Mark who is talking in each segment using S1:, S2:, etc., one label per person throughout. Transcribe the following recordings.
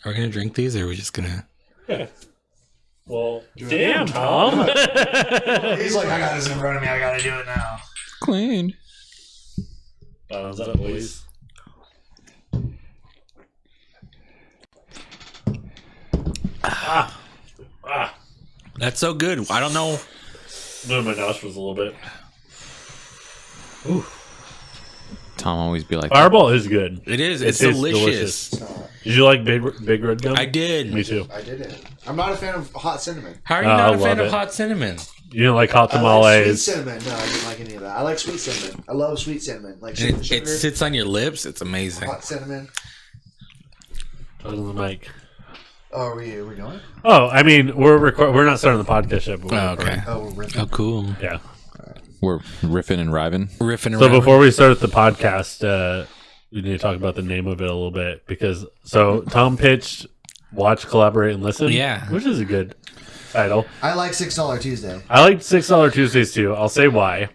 S1: Are we gonna drink these, or are we just gonna?
S2: Well, damn, Tom.
S3: He's like, I got this in front of me. I gotta do it now.
S4: Clean.
S2: Bottoms up, please.
S1: That's so good. I don't know.
S2: Move my nostrils a little bit. Ooh.
S4: Tom always be like,
S2: Fireball is good.
S1: It is.
S2: It
S1: It's
S2: tastes
S1: delicious.
S2: Did you like Big Red Gum?
S1: I did.
S2: Me too.
S3: I did it. I'm not a fan of hot cinnamon.
S1: How are you
S2: I
S1: not a fan
S2: love
S1: of
S2: it.
S1: hot cinnamon?
S2: You didn't like hot
S3: I like sweet
S2: tamales?
S3: cinnamon. No, I didn't like any of that. I like sweet cinnamon. I love sweet cinnamon. Like
S1: And
S3: sugar,
S1: it sits on your lips. It's amazing.
S3: hot cinnamon.
S2: On the mic.
S3: Oh, are we going?
S2: Oh, I mean, we're not starting the podcast yet. But we're
S1: Oh, okay.
S2: recording.
S3: Oh, we're ripping.
S1: Oh, cool.
S2: Yeah.
S4: we're riffing and riving.
S1: Riffing around.
S2: So before we start the podcast, we need to talk about the name of it a little bit because Tom pitched "Watch, Collaborate, and Listen."
S1: Yeah.
S2: which is a good title.
S3: I like $6 Tuesday.
S2: I like $6 Tuesdays too. I'll say why.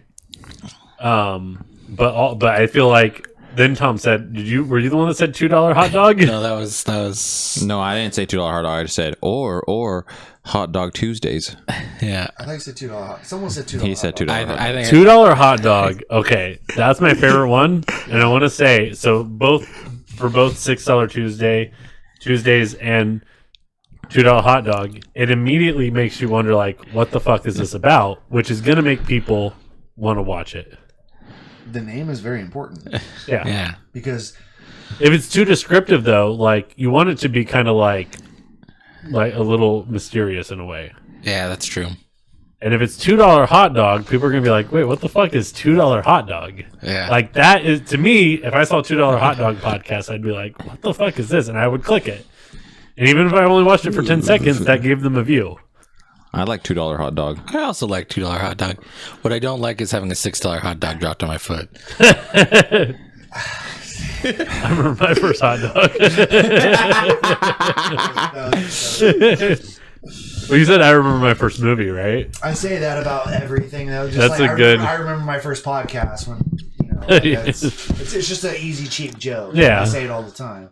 S2: But I feel like then Tom said, were you the one that said $2 hot dog?
S1: No, that was.
S4: No, I didn't say $2 hot dog. I just said or Hot Dog Tuesdays.
S1: Yeah.
S3: I think it said $2 hot. Someone said $2.
S4: He said $2 hot dog.
S1: I think
S2: $2 hot dog. Okay, that's my favorite one, and I want to say so for both $6 Tuesdays and $2 hot dog. It immediately makes you wonder, like, what the fuck is this about? Which is gonna make people want to watch it.
S3: The name is very important
S2: Yeah.
S1: Yeah.
S3: because
S2: If it's too descriptive, though, like you want it to be kind of like a little mysterious in a way.
S1: Yeah, that's true.
S2: And if it's $2 hot dog, people are gonna be like, "Wait, what the fuck is $2 hot dog?"
S1: Yeah.
S2: Like that is to me. If I saw $2 hot dog podcast, I'd be like, "What the fuck is this?" And I would click it. And even if I only watched it for 10 seconds, that gave them a view.
S4: I like $2 hot dog.
S1: I also like $2 hot dog. What I don't like is having a $6 hot dog dropped on my foot.
S2: I remember my first hot dog. Well, you said I remember my first movie, right?
S3: I say that about everything. Though. Just
S2: That's
S3: like,
S2: a good-
S3: I remember my first podcast when like, it's just an easy, cheap joke.
S2: Yeah.
S3: I say it all the time.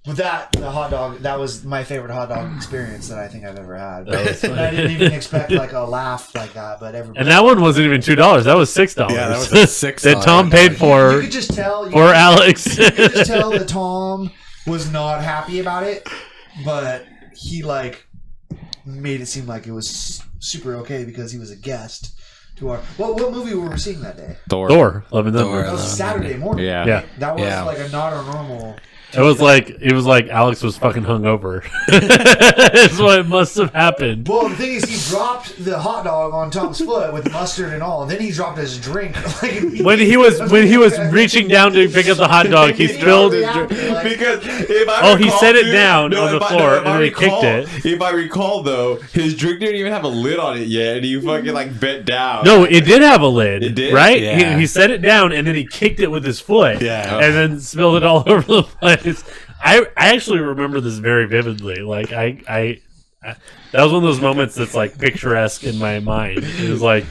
S3: With the hot dog, that was my favorite hot dog experience that I think I've ever had.
S2: That was funny.
S3: And I didn't even expect like a laugh like that, but everybody.
S2: And that one wasn't even $2. That was $6.
S1: Yeah, that was a $6
S2: that Tom paid
S3: you
S2: for
S3: could just tell.
S2: for Alex.
S3: You could just tell that Tom was not happy about it, but he like made it seem like it was super okay because he was a guest to our. What movie were we seeing that day?
S2: Thor. Love and
S1: Thor.
S2: Thunder.
S3: That was Saturday morning.
S4: Yeah.
S2: Yeah.
S3: That was
S1: Yeah.
S3: like a not a normal.
S2: It was like Alex was fucking hungover. That's what must have happened.
S3: Well, the thing is, he dropped the hot dog on Tom's foot with mustard and all. And then he dropped his drink.
S2: When he was reaching down to pick up the hot dog, he spilled.
S5: Because if I
S2: Oh, he
S5: recall,
S2: set it
S5: dude,
S2: down on the floor,
S5: if
S2: and then he kicked it.
S5: If I recall, though, his drink didn't even have a lid on it yet, and he fucking like bent down.
S2: No, it did have a lid.
S5: It did?
S2: Right?
S1: Yeah.
S2: He set it down and then he kicked it with his foot.
S1: Yeah.
S2: And then spilled it all over the place. I actually remember this very vividly. Like I that was one of those moments that's like picturesque in my mind. It was like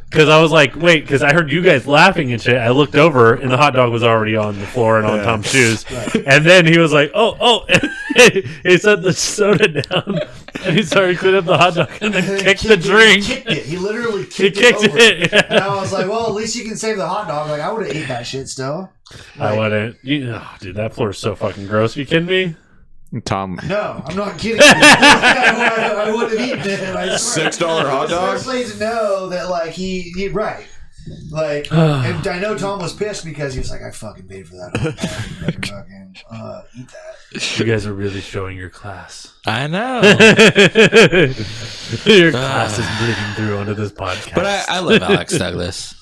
S2: because I was like, wait, because I heard you guys laughing and shit. I looked over and the hot dog was already on the floor and on Tom's shoes. And then he was like, oh, he set the soda down and he started cleaning up the hot dog and then kicked the drink.
S3: He kicked it. He literally
S2: He
S3: kicked
S2: kicked
S3: over.
S2: it.
S3: And I was like, well, at least you can save the hot dog. Like, I would have ate that shit still.
S2: I wouldn't. Dude, that floor is so fucking gross. You kidding me?
S4: Tom,
S3: No, I'm not kidding. I would have eaten it. I swear.
S5: $6 hot dog?
S3: Especially to know that, like, he right. Like, and I know Tom was pissed because he was like, I fucking paid for that. Like, fucking, eat that.
S2: You guys are really showing your class.
S1: I know.
S2: Your class is bleeding through onto this podcast.
S1: But I love Alex Douglas.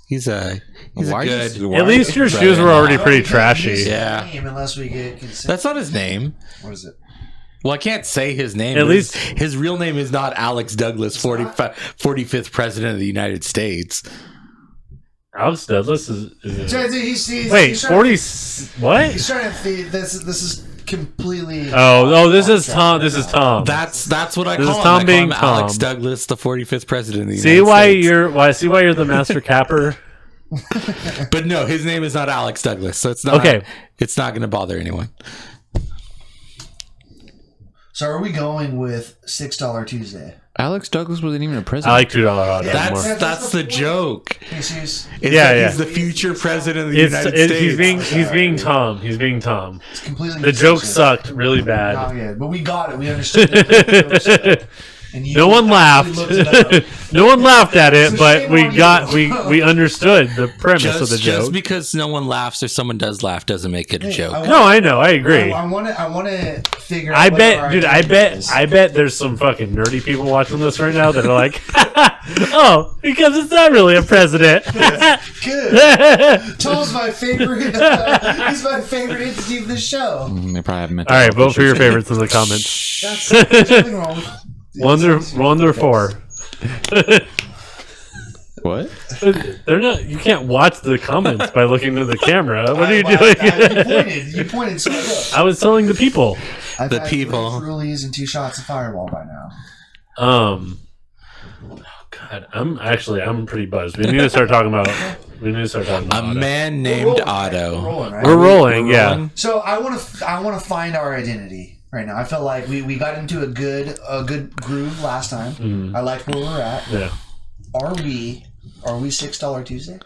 S1: He's a
S4: why
S1: good.
S2: At least your shoes were already pretty trashy.
S1: Yeah.
S3: Unless we get consent.
S1: That's not his name.
S3: What is it?
S1: Well, I can't say his name.
S2: At least-
S1: his real name is not Alex Douglas, 45th President of the United States.
S2: Alex Douglas is wait,
S3: he's
S2: 40. What?
S3: He's trying to think. This is completely.
S2: Oh, this is Tom. This is Tom.
S1: That's what I
S2: This
S1: call
S2: is
S1: him.
S2: Tom
S1: I call
S2: being
S1: him Alex
S2: Tom.
S1: Douglas, the 45th President of the
S2: See
S1: United
S2: why
S1: States.
S2: you're the master capper.
S1: But no, his name is not Alex Douglas, so it's not.
S2: Okay.
S1: It's not going to bother anyone.
S3: So are we going with $6 Tuesday?
S4: Alex Douglas wasn't even a
S2: I
S4: president.
S2: like $2 hot dog more.
S1: That's the joke.
S3: Jesus.
S1: He's the future president of the United States.
S2: He's being Tom. He's being Tom.
S3: It's completely
S2: The joke
S3: bullshit.
S2: sucked really bad.
S3: Not good, but we got it. We understood it. And you
S2: No one laughed.
S3: looked it up.
S2: No one laughed at it,
S3: So
S2: but
S3: shame
S2: we
S3: on
S2: got
S3: you.
S2: we understood the premise of the
S1: Just
S2: joke.
S1: because no one laughs or someone does laugh doesn't make it a joke.
S2: No, I know, I agree.
S3: I want to figure out.
S2: I
S3: what
S2: bet,
S3: our
S2: dude.
S3: identity is.
S2: I bet there's some fucking nerdy people watching this right now that are like, "Oh, because it's not really a president."
S3: Good. Tom's my favorite. He's my favorite entity of the show.
S4: They probably have mental
S2: All right,
S4: health
S2: vote for your
S4: issues.
S2: favorites in the comments.
S3: There's nothing wrong with
S2: Wonder 4.
S4: What?
S2: They're not. You can't watch the comments by looking to the camera. What are you
S3: You
S2: doing?
S3: pointed. So look.
S2: I was telling the people.
S3: I've
S1: The
S3: had
S1: people.
S3: 3 Frulies and 2 shots of Fireball by now.
S2: Oh God, I'm pretty buzzed. We need to start talking about.
S1: A
S2: Otto.
S1: man named
S3: We're
S1: Otto.
S3: rolling, right?
S2: We're rolling, yeah.
S3: So I want to find our identity right now. I felt like we got into a good groove last time. I like where we're at.
S2: Yeah.
S3: Are we $6 Tuesday?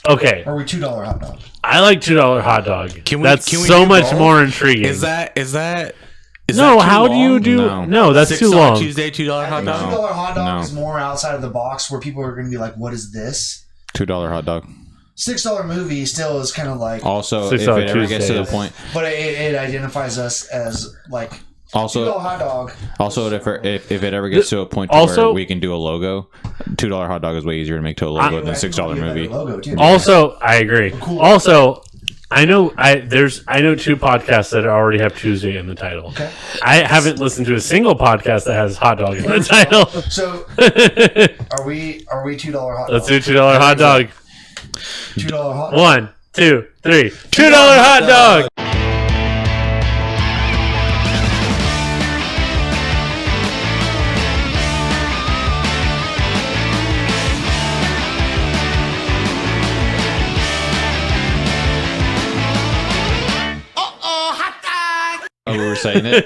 S2: Okay.
S3: Or are we $2 hot dog?
S2: I like $2 hot dog.
S1: Can we-
S2: That's
S1: can we
S2: so
S1: do
S2: much
S1: both?
S2: more intriguing.
S1: Is that
S2: no?
S1: too
S2: How do you
S1: long?
S2: do?
S4: No.
S2: No, that's
S1: $6
S2: too long.
S1: Tuesday, $2
S3: I
S1: hot
S3: think
S1: dog.
S3: $2 hot dog
S4: No.
S3: is more outside of the box where people are going to be like, "What is this?"
S4: $2 hot dog.
S3: $6 movie still is kind of like,
S4: Also, if it
S2: $6
S4: ever gets to the
S2: Tuesdays.
S4: point,
S3: but it identifies us as like $2
S4: also,
S3: hot dog.
S4: if it ever gets to a point to
S2: Also-
S4: where we can do a logo, $2 hot dog is way easier to make to a logo than a $6 movie.
S3: Logo too.
S2: Also, I agree.
S3: Cool.
S2: Also, I know 2 podcasts that already have Tuesday in the title.
S3: Okay.
S2: I haven't listened to a single podcast that has hot dog in the title.
S3: So are we $2 hot dog?
S2: Let's do $2 hot dog.
S3: $2 hot dog.
S2: 1, 2, 3. $2 hot dog.
S4: Oh, we were saying it.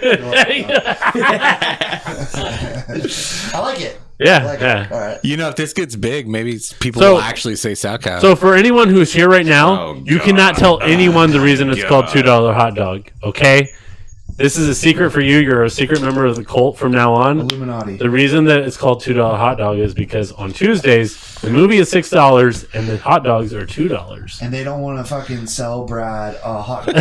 S3: I like it.
S2: Yeah,
S3: I like
S2: yeah.
S3: it. All right.
S1: You know, if this gets big, maybe people
S2: So-
S1: will actually say SoCal.
S2: So for anyone who's here right now,
S4: Oh,
S2: you
S4: God.
S2: cannot tell anyone the reason it's called $2 hot dog. Okay, this is a secret for you. You're a secret member of the cult from now on.
S3: Illuminati.
S2: The reason that it's called $2 hot dog is because on Tuesdays the movie is $6 and the hot dogs are $2.
S3: And they don't want to fucking sell Brad a hot dog.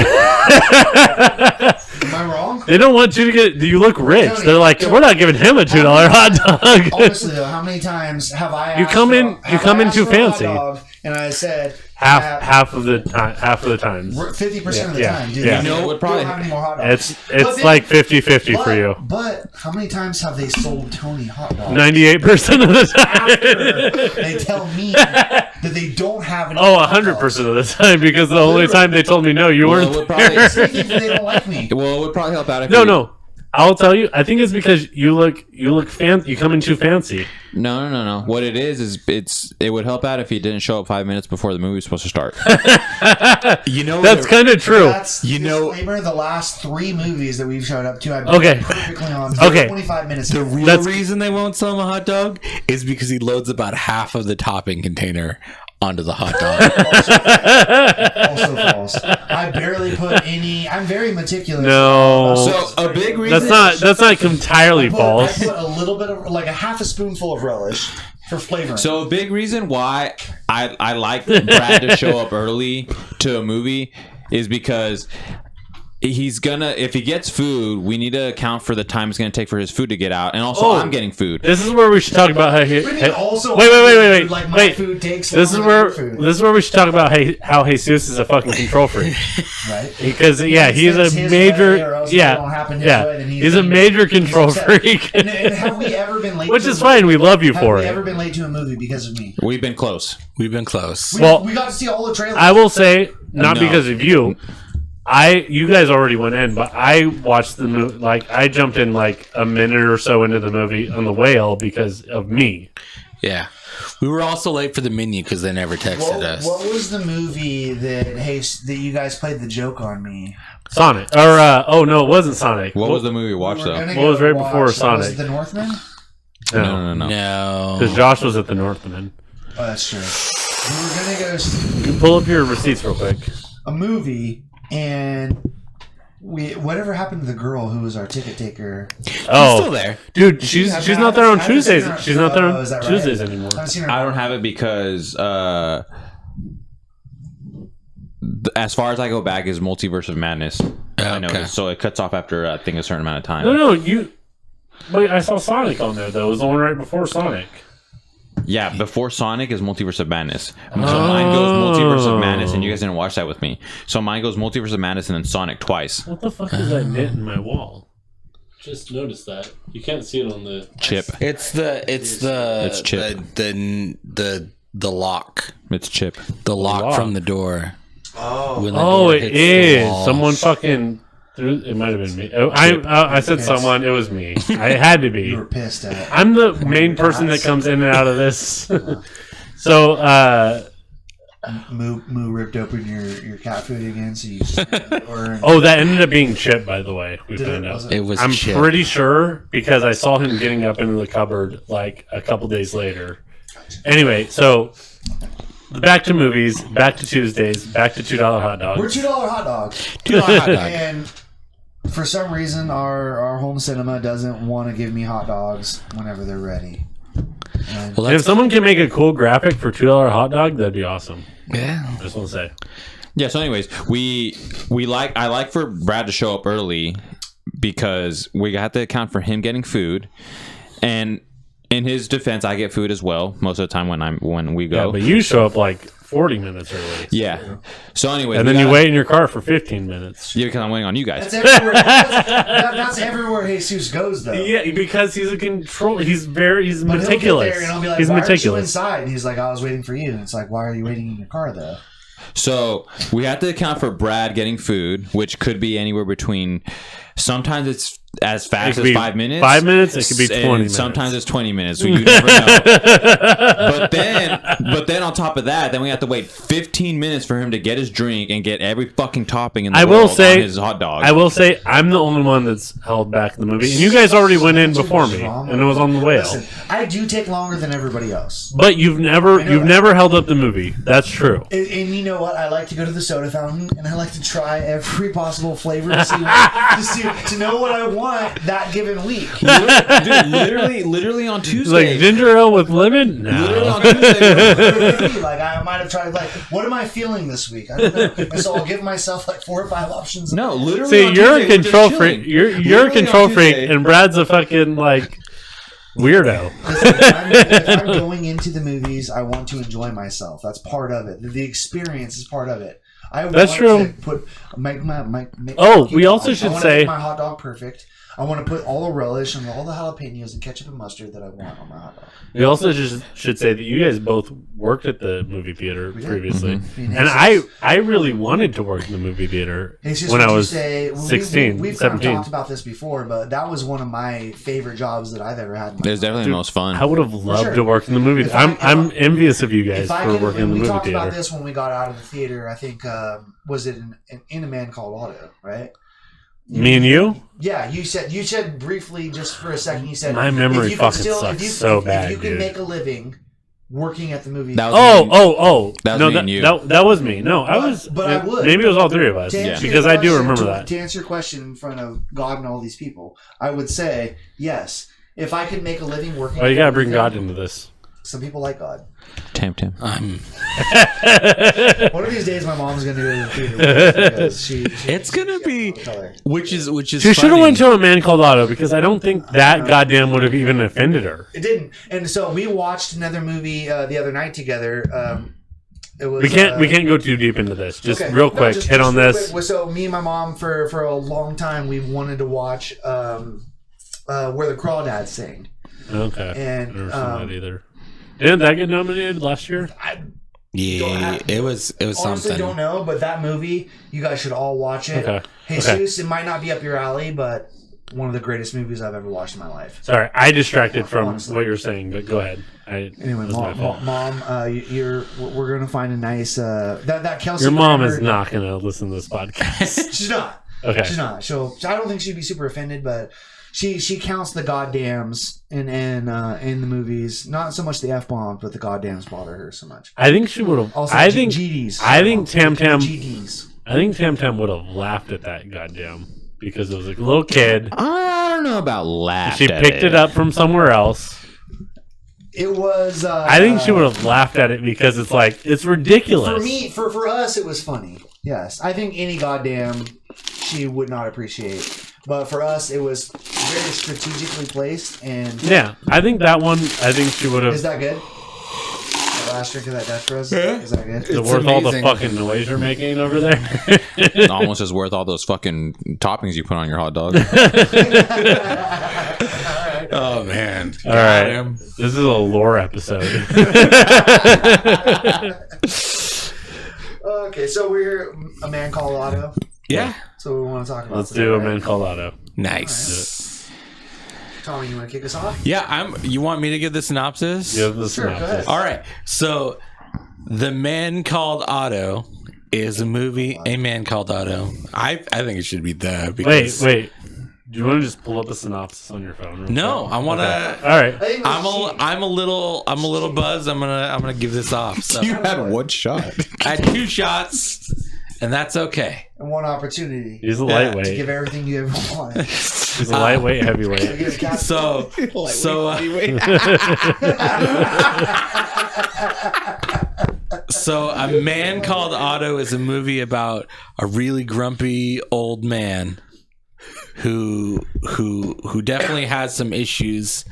S3: Am I wrong?
S2: They don't want you to get. You look rich. They're like, we're not giving him a $2 hot dog.
S3: Honestly though, how many times have I asked
S2: You come in-
S3: for-
S2: you
S3: have
S2: come
S3: I
S2: in
S3: asked
S2: too
S3: for a hot
S2: fancy.
S3: dog and I said
S2: half of the time. Half of the times.
S3: 50% of the
S2: Yeah,
S3: time, dude.
S2: yeah.
S3: You
S4: You know, it would probably-
S3: we don't have any more hot dogs.
S2: It's
S3: then-
S2: like 50-50 for
S3: but-
S2: you.
S3: But how many times have they sold Tony hot dogs?
S2: 98% of the
S3: After
S2: time.
S3: they tell me that they don't have any.
S2: Oh,
S3: hot
S2: 100%
S3: dogs.
S2: of the time, because the only time they told me no, you
S4: Well, it
S2: weren't
S4: would probably-
S2: there.
S3: They think they don't like me.
S4: Well, it would probably help out if
S2: No. I'll tell you. I think it's because you look fancy. You come in too fancy.
S4: No. What it is it would help out if you didn't show up 5 minutes before the movie was supposed to start.
S1: you know,
S2: That's kind of true.
S3: That's
S1: You know-
S3: disclaimer. The last 3 movies that we've showed up to, I've been
S2: Okay.
S3: perfectly on.
S2: Okay.
S3: 25 minutes.
S1: the real
S2: That's-
S1: reason they won't sell him a hot dog is because he loads about half of the topping container onto the hot dog.
S3: Also false. I barely put any. I'm very meticulous.
S2: No.
S4: So a big reason
S2: That's not entirely false.
S3: I put a little bit of like a half a spoonful of relish for flavor.
S4: So a big reason why I like Brad to show up early to a movie is because he's gonna, if he gets food, we need to account for the time it's gonna take for his food to get out, and also
S2: Oh.
S4: I'm getting food.
S2: This is where we should talk about how he.
S3: What do you mean also
S2: Wait.
S3: like my
S2: Wait.
S3: food takes
S2: This is
S3: longer
S2: where
S3: than your food,
S2: this is where we should talk about how Jesus is a fucking control freak.
S3: right?
S2: Because yeah, he's a
S3: It's his
S2: major
S3: way or else it don't happen his way,
S2: yeah.
S3: then
S2: He's a major control freak.
S3: And have we ever been late?
S2: Which
S3: to
S2: is
S3: a
S2: fine.
S3: movie?
S2: We love you
S3: Have
S2: for
S3: we
S2: it.
S3: ever been late to a movie because of me?
S4: We've been close.
S1: We've been close.
S2: Well,
S3: we got to see all the trailers.
S2: I will say not
S4: No.
S2: because of you. You guys already went in, but I watched the movie. Like I jumped in like a minute or so into the movie on the whale because of me.
S1: Yeah. We were also late for the menu because they never texted us.
S3: What was the movie that you guys played the joke on me?
S2: Sonic. Or, oh, no, it wasn't Sonic.
S4: What was the movie we watched, though?
S2: What was right before Sonic?
S3: Was it The Northman?
S2: No.
S1: No.
S2: Because Josh was at the Northman.
S3: Oh, that's true. We were going to go see
S2: Pull up your receipts real quick.
S3: a movie, and whatever happened to the girl who was our ticket taker?
S2: Oh,
S1: She's still there.
S2: dude, she's not there on Tuesdays. She's not there on
S3: is that right?
S2: Tuesdays anymore.
S3: I haven't seen her.
S4: I don't have it because as far as I go back is Multiverse of Madness. I know,
S1: Okay.
S4: so it cuts off after I think a certain amount of time.
S2: No, you. Wait, I saw Sonic on there though. It was the one right before Sonic.
S4: Yeah, before Sonic is Multiverse of Madness. So mine goes Multiverse of Madness, and you guys didn't watch that with me. So mine goes Multiverse of Madness and then Sonic twice.
S2: What the fuck is that knit in my wall?
S6: Just noticed that. You can't see it on the
S4: Chip.
S1: It's
S4: Chip.
S1: The lock.
S4: It's Chip.
S1: The lock
S2: lock.
S1: from the door.
S3: Oh,
S1: When the
S2: Oh,
S1: door
S2: it
S1: hits the
S2: is.
S1: walls.
S2: Someone fucking. It might have been me. I said someone. It was me. I had to be.
S3: you were pissed at it.
S2: I'm the main person that comes in and out of this. So,
S3: Moo ripped open your cat food again, so you or
S2: oh, that ended up being Chip, by the way. We
S3: Did
S2: found
S3: it?
S2: out.
S3: Was it?
S1: It was
S2: I'm
S1: Chip.
S2: pretty sure because I saw him getting up into the cupboard like a couple days later. Anyway, so back to movies, back to Tuesdays, back to $2 hot dogs.
S3: We're $2 hot dogs.
S1: $2 hot dog.
S3: And for some reason, our home cinema doesn't want to give me hot dogs whenever they're ready. And
S1: Well,
S2: And if
S1: that's,
S2: someone can make a cool graphic for $2 hot dog, that'd be awesome.
S1: yeah.
S2: I just want to say.
S4: Yeah. So, anyways, I like for Brad to show up early because we have to account for him getting food, and in his defense, I get food as well most of the time when we
S2: Yeah,
S4: go.
S2: but you show up like 40 minutes early.
S4: Yeah. So, anyways,
S2: And then you wait in your car for 15 minutes.
S4: Yeah, because I'm waiting on you guys.
S3: that's everywhere. That's everywhere Jesus goes, though.
S2: Yeah, because he's a control. He's
S3: But he'll get
S2: meticulous.
S3: there and I'll be like,
S2: He's
S3: "Why aren't you
S2: meticulous.
S3: inside?" And he's like, "I was waiting for you." And it's like, "Why are you waiting in your car, though?"
S4: So we have to account for Brad getting food, which could be anywhere between. Sometimes it's as
S2: It
S4: fast
S2: could
S4: as
S2: be
S4: 5 minutes.
S2: 5 minutes. It could be 20
S4: and
S2: minutes.
S4: Sometimes it's 20 minutes. So you never know. but then on top of that, then we have to wait 15 minutes for him to get his drink and get every fucking topping in the
S2: I will
S4: world
S2: say-
S4: on his hot dog.
S2: I will say I'm the only one that's held back in the movie, and you guys already went in before me, and it was on the way out.
S3: Listen, I do take longer than everybody else.
S2: But you've never held up the movie. That's true.
S3: And you know what? I like to go to the soda fountain, and I like to try every possible flavor to see to know what I want that given week.
S4: Dude, literally on Tuesday.
S2: Like ginger ale with lemon?
S4: Literally
S2: No.
S4: on Tuesday.
S3: Like I might have tried. Like, what am I feeling this week? I don't know. And so I'll give myself like 4 or 5 options.
S4: No, literally.
S2: See,
S4: on
S2: you're
S4: Tuesday,
S2: a
S4: we're just
S2: control
S4: chilling.
S2: freak. You're a
S4: Literally
S2: control
S4: on
S2: freak,
S4: Tuesday.
S2: and Brad's a fucking like weirdo.
S3: If I'm going into the movies, I want to enjoy myself. That's part of it. The experience is part of it.
S2: That's true.
S3: To put make
S2: We also should
S3: I wanna
S2: say-
S3: make my hot dog perfect. I want to put all the relish and all the jalapenos and ketchup and mustard that I want on my hot dog.
S2: We also just should say that you guys both worked at the movie theater
S3: did.
S2: previously,
S3: Mhm.
S2: and I really wanted to work in the movie theater
S3: It's just
S2: when
S3: what
S2: I
S3: you
S2: was
S3: say,
S2: 16,
S3: We've kind of
S2: 17.
S3: talked about this before, but that was one of my favorite jobs that I've ever had. In my
S4: It was definitely the most fun.
S2: I would have loved
S3: sure.
S2: to work in the movie.
S3: If I-
S2: I'm envious of you guys
S3: If I
S2: for
S3: could,
S2: working in the
S3: we
S2: movie
S3: talked about
S2: theater.
S3: this when we got out of the theater. I think was it in A Man Called Otto, right?
S2: Me and you?
S3: Yeah, you said briefly, just for a second. You said
S2: My memory
S3: if you could
S2: fucking sucks
S3: if you,
S2: so
S3: if
S2: bad,
S3: you could
S2: dude.
S3: make a living working at the movie.
S4: That was me.
S2: Oh!
S4: That was
S2: No,
S4: me and you.
S2: that was me. No, I was.
S3: but I would.
S2: Maybe it was all three of us.
S3: To answer
S2: Because
S3: your
S2: I do
S3: question-
S2: remember
S3: to-
S2: that.
S3: To answer your question in front of God and all these people, I would say yes. If I could make a living working,
S2: Oh, you
S3: at
S2: gotta
S3: the
S2: bring
S3: movie
S2: God
S3: theater-
S2: into this.
S3: Some people like God.
S4: Tempt him.
S3: One of these days, my mom's gonna go to the theater with us because she
S1: It's gonna be,
S3: I'll tell her.
S1: which is
S2: She should have
S1: funny.
S2: went to A Man Called Otto because I don't think that goddamn would have even offended her.
S3: It didn't. And so we watched another movie the other night together. It was
S2: We can't go too deep into this. Just
S3: okay.
S2: real
S3: No,
S2: quick, hit on
S3: real
S2: this.
S3: quick. So me and my mom for a long time we wanted to watch Where the Crawdads Sing.
S2: Okay.
S3: And,
S2: I never seen that either. Didn't that get nominated last year?
S1: Yeah, it was
S3: Honestly,
S1: something.
S3: don't know, but that movie, you guys should all watch it.
S2: Okay.
S3: Jesus, it might not be up your alley, but one of the greatest movies I've ever watched in my life.
S2: Sorry, I distracted from
S3: Honestly.
S2: what you're saying, but go ahead.
S3: Anyway,
S2: that's my fault.
S3: mom, we're gonna find a nice that Kelsey.
S2: Your mom
S3: Grammer-
S2: is not going to listen to this podcast.
S3: She's not.
S2: Okay.
S3: She's not. I don't think she'd be super offended, but she counts the goddams in the movies. Not so much the F bombs, but the goddams bother her so much.
S2: I think she would have.
S3: Also,
S2: I think
S3: GDs.
S2: I think Tam Tam.
S3: GDs.
S2: I think Tam Tam would have laughed at that goddamn because it was like a little kid.
S4: I don't know about laugh.
S2: She picked it up from somewhere else.
S3: It was.
S2: I think she would have laughed at it because it's like it's ridiculous.
S3: For me, for us, it was funny. Yes, I think any goddamn she would not appreciate, but for us, it was very strategically placed. And
S2: Yeah, I think that one. I think she would
S3: is
S2: have.
S3: that good? The last drink of that Dutch Bros. Is that good?
S2: Is it worth all the
S1: amazing.
S2: fucking noise you're making over there?
S4: It's almost as worth all those fucking toppings you put on your hot dog.
S1: Oh man!
S2: All right, this is a lore episode.
S3: Okay, so we're a Man Called Otto.
S1: Yeah,
S3: So we want to talk about.
S2: Let's
S3: today,
S2: do a
S3: right?
S2: Man Called Otto.
S1: nice.
S3: Tommy, you want to kick us off?
S1: Yeah, you want me to give the synopsis?
S2: Give the
S3: Sure, go
S2: synopsis.
S3: ahead.
S1: All right. So, The Man Called Otto is a movie. A Man Called Otto. I think it should be because
S2: Wait. Do you want to just pull up a synopsis on your phone? real
S1: No,
S2: quick?
S1: I want
S2: Okay.
S1: to.
S2: All right.
S3: I think
S1: I'm a little buzzed. I'm gonna give this off. So
S5: You had one shot.
S1: I had 2 shots, and that's okay.
S3: and one opportunity
S2: He's a
S3: to
S2: lightweight.
S3: give everything you ever wanted.
S2: He's a lightweight, heavyweight.
S3: Get a cat-
S1: So So A Man Called Otto is a movie about a really grumpy old man who definitely has some issues,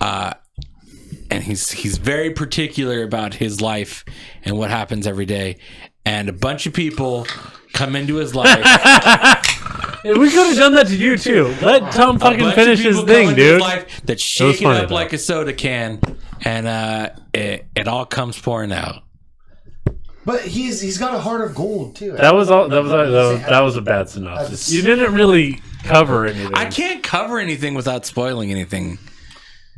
S1: and he's very particular about his life and what happens every day, and a bunch of people come into his life.
S2: We could have done that to you too. Let Tom
S1: A
S2: fucking
S1: bunch
S2: finish
S1: of
S2: his
S1: people come
S2: thing,
S1: into his
S2: dude.
S1: life that's shaking
S2: funny,
S1: up
S2: though.
S1: like a soda can, and it all comes pouring out.
S3: But he's got a heart of gold too.
S2: That was all. That was a bad synopsis. You didn't really cover anything.
S1: I can't cover anything without spoiling anything.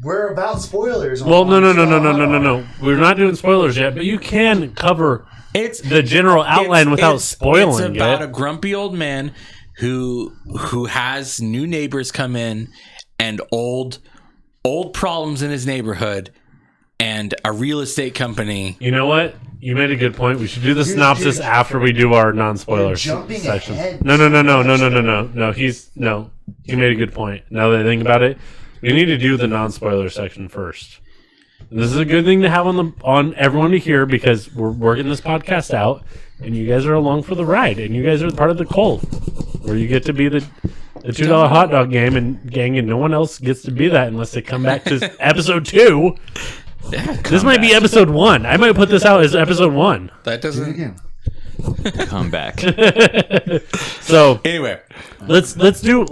S3: We're about spoilers.
S2: Well, no. We're not doing spoilers yet, but you can cover
S1: It's
S2: the general outline without spoiling
S1: It's about
S2: it.
S1: a grumpy old man who has new neighbors come in and old problems in his neighborhood and a real estate company.
S2: You know what? You made a good point. We should do the
S3: You're-
S2: synopsis
S3: you're-
S2: after we do our non-spoiler
S3: you're jumping
S2: section.
S3: ahead.
S2: No. He made a good point. Now that I think about it, we need to do the non-spoiler section first. And this is a good thing to have on everyone to hear because we're working this podcast out, and you guys are along for the ride, and you guys are part of the cult, where you get to be the $2 hot dog gang, and no one else gets to be that unless they come back to episode 2. This might be episode 1. I might put this out as episode 1.
S1: That
S3: Do it
S1: doesn't.
S3: again.
S4: Come back.
S2: So
S1: Anyway,
S2: let's do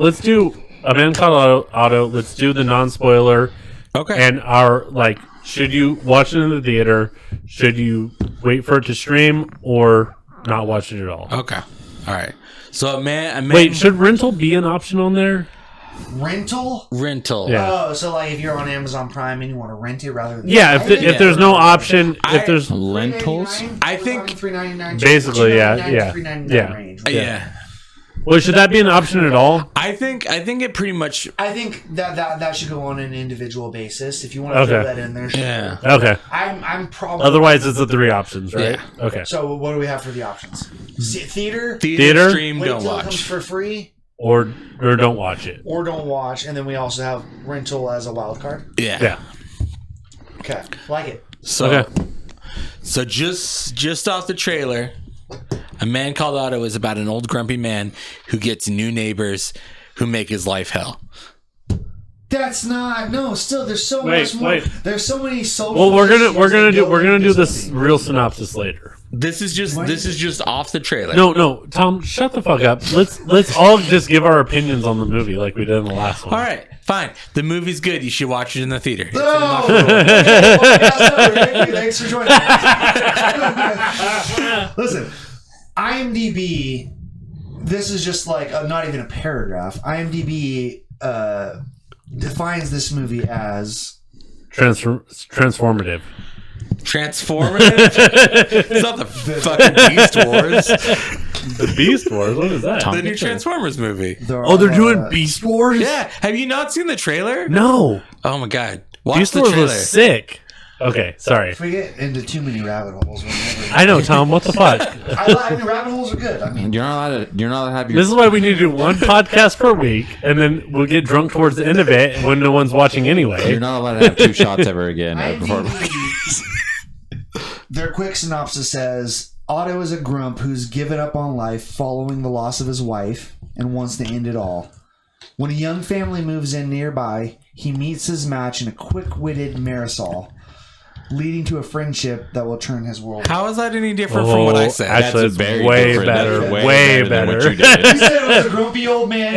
S2: A Man Called Otto. Let's do the non-spoiler
S1: okay.
S2: and our should you watch it in the theater? Should you wait for it to stream or not watch it at all?
S1: Okay. All right. So a man.
S2: Wait, should rental be an option on there?
S3: Rental?
S1: rental.
S2: Yeah.
S3: Oh, so like if you're on Amazon Prime and you want to rent it rather than
S2: Yeah, if there's no option, if there's
S4: Lentils?
S1: I think-
S3: $3.99,
S2: Basically, yeah,
S3: $3.99
S2: yeah.
S3: range.
S1: Yeah.
S2: well, should that be an option at all?
S1: I think it pretty much.
S3: I think that should go on an individual basis. If you want to
S2: Okay.
S3: throw that in there, sure.
S1: Yeah.
S2: Okay.
S3: I'm probably.
S2: Otherwise, it's the 3 options, right?
S1: Yeah.
S2: Okay.
S3: So what do we have for the options? Theater.
S2: Theater?
S1: Stream,
S3: Wait
S1: don't
S3: till it comes
S1: watch.
S3: for free,
S2: Or don't watch it.
S3: or don't watch, and then we also have rental as a wild card.
S1: Yeah.
S2: Yeah.
S3: Okay, like it.
S1: So,
S2: Okay.
S1: so just off the trailer, A Man Called Otto is about an old grumpy man who gets new neighbors who make his life hell.
S3: That's not Still, there's so
S2: Wait,
S3: much more.
S2: wait.
S3: There's so many social.
S2: Well, we're
S3: issues
S2: gonna
S3: that
S2: do
S3: go
S2: this
S3: into
S2: real synopsis later.
S1: This is just off the trailer.
S2: No, Tom, shut the fuck up. Let's all just give our opinions on the movie like we did in the last one.
S1: All right, fine. The movie's good. You should watch it in the theater.
S3: No! Okay, thank you. Thanks for joining us. Listen, IMDb this is just like not even a paragraph. IMDb defines this movie as
S2: transformative.
S1: Transformative? It's not the fucking Beast Wars.
S2: The Beast Wars? What is that?
S1: The new Transformers movie.
S2: They're doing Beast Wars?
S1: Yeah. Have you not seen the trailer?
S2: No.
S1: Oh my god. Watch
S2: Beast
S1: the
S2: Wars
S1: trailer.
S2: was sick. Okay, sorry.
S3: If we get into too many rabbit holes,
S2: I know, Tom. What the fuck?
S3: I mean, rabbit holes are good. I mean,
S4: You're not allowed to have your.
S2: This is why we need to do one podcast per week, and then we'll get drunk towards the end of it when no one's watching anyway.
S4: You're not allowed to have 2 shots ever again. Before.
S3: Their quick synopsis says Otto is a grump who's given up on life following the loss of his wife and wants to end it all. When a young family moves in nearby, he meets his match in a quick-witted Marisol, leading to a friendship that will turn his world.
S1: How is that any different from what I said?
S2: Actually,
S4: That's
S2: it's
S4: very
S2: way
S4: different.
S2: better.
S4: That's
S2: Way
S4: than what
S2: better.
S4: you did.
S3: He said it was a grumpy old man.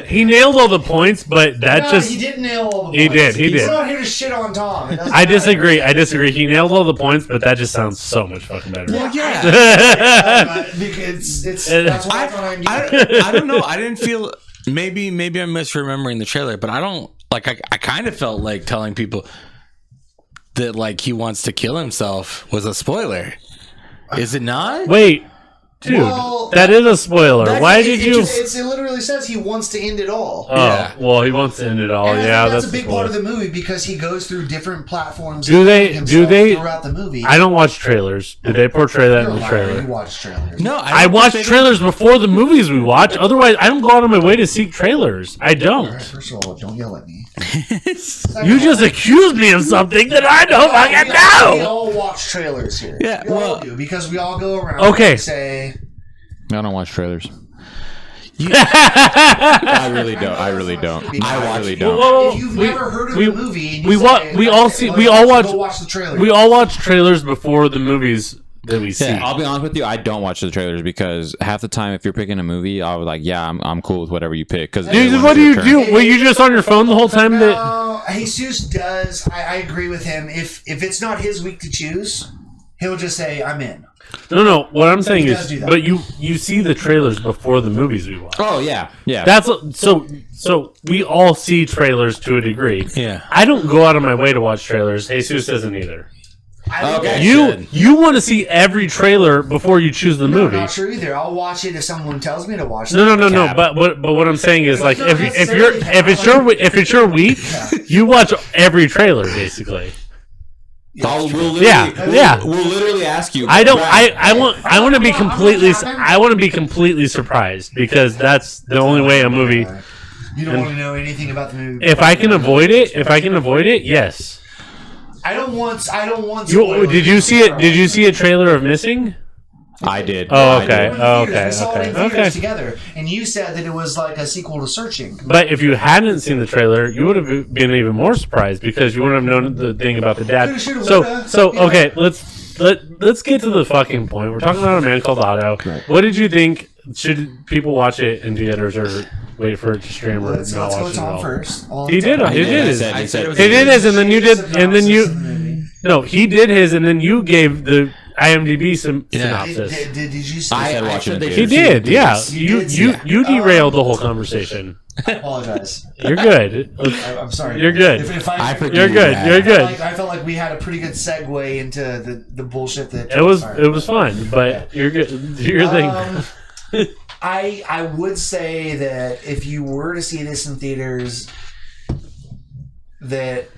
S2: He nailed all the points, but
S3: He didn't nail all the
S2: He
S3: points.
S2: did.
S3: We're not here to shit on Tom. It doesn't
S2: I
S3: matter.
S2: disagree. He nailed all the points, but that just sounds so much fucking better.
S3: Yeah. That's why it's on IMDb.
S1: I don't know. I didn't feel. Maybe I'm misremembering the trailer, but I don't like. I kind of felt like telling people that like he wants to kill himself was a spoiler. Is it not?
S2: Wait, dude,
S3: Well,
S2: that is a spoiler. Why did you?
S3: It literally says he wants to end it all.
S2: Oh,
S1: Yeah.
S2: well, he wants to end it all.
S3: And I think
S2: Yeah,
S3: that's a big part of the movie because he goes through different platforms.
S2: Do they-
S3: himself
S2: do they-
S3: throughout the movie?
S2: I don't watch trailers. Did they portray that
S3: You're
S2: in
S3: a
S2: the
S3: liar.
S2: trailer?
S3: You watch trailers.
S1: No,
S2: I
S1: don't
S2: watch
S1: think they-
S2: trailers before the movies we watch. Otherwise, I don't go out of my way to seek trailers. I
S3: All right,
S2: don't.
S3: first of all, don't yell at me.
S2: You just accused me of something that I don't fucking
S3: We
S2: know.
S3: all watch trailers here.
S1: Yeah,
S3: we all
S1: well-
S3: do because we all go around.
S2: Okay.
S3: And say
S4: I don't watch trailers. I really don't. I really don't. I really don't.
S2: Whoa,
S3: if you've
S2: we-
S3: never heard of
S2: we-
S3: the movie, and you
S2: we
S3: say,
S2: wa- we all
S3: okay,
S2: see-
S3: well,
S2: we all
S3: go
S2: watch-
S3: watch the trailer.
S2: We all watch trailers before the movies that we see.
S4: I'll be honest with you. I don't watch the trailers because half the time, if you're picking a movie, I'll be like, "Yeah, I'm cool with whatever you pick." Because
S2: Dude, what do you do? Were you just on your phone the whole time? That
S3: No, Jesus does. I agree with him. If it's not his week to choose, he'll just say, "I'm in."
S2: no. What I'm saying
S3: He
S2: is,
S3: does do that.
S2: but you see the trailers before the movies we watch.
S4: Oh yeah, yeah.
S2: That's so we all see trailers to a degree.
S1: Yeah.
S2: I don't go out of my way to watch trailers. Jesus doesn't either.
S3: I think
S4: Okay.
S3: that's-
S2: You want to see every trailer before you choose the
S3: No,
S2: movie.
S3: not sure either. I'll watch it if someone tells me to watch it.
S2: No. But what I'm saying is, like,
S3: not
S2: if it's your week, you watch every trailer basically.
S4: We'll literally,
S2: Yeah.
S4: We'll literally ask you.
S2: I don't.
S4: Brad,
S2: I want to be completely. I want to be completely surprised because that's the only way a movie.
S3: You don't want to know anything about the movie.
S2: If I can avoid it, yes.
S3: I don't want.
S2: Did you see it? Did you see a trailer of Missing?
S4: I did.
S2: Oh,
S4: I
S2: okay.
S4: did.
S2: Oh,
S3: We
S2: okay.
S3: saw it in theaters
S2: Okay.
S3: together, and you said that it was like a sequel to Searching.
S2: But if you hadn't seen the trailer, you would have been even more surprised because you wouldn't have known the thing about the dad.
S3: Coulda, shoulda,
S2: So
S3: woulda.
S2: okay, let's get to the fucking point. We're talking about A Man Called Otto. What did you think? Should people watch it in theaters or wait for it to stream or
S3: Let's
S2: not
S3: go
S2: watch it at
S3: Tom
S2: all?
S3: first.
S2: He did. He did his.
S4: He said.
S2: He did his, and then you did, and then you. No, he did his, and then you gave the IMDb synopsis.
S3: Did you say?
S4: I said watch it in
S2: He
S4: theaters.
S2: did, yeah.
S3: did,
S2: You derailed the whole conversation.
S3: I apologize.
S2: You're good.
S3: I'm sorry.
S2: You're good.
S3: If
S4: I forgive
S2: You're
S4: you,
S2: good.
S4: Brad.
S2: You're good.
S3: I felt like we had a pretty good segue into the bullshit that
S2: It was fun, but you're good. Your thing.
S3: I would say that if you were to see this in theaters, that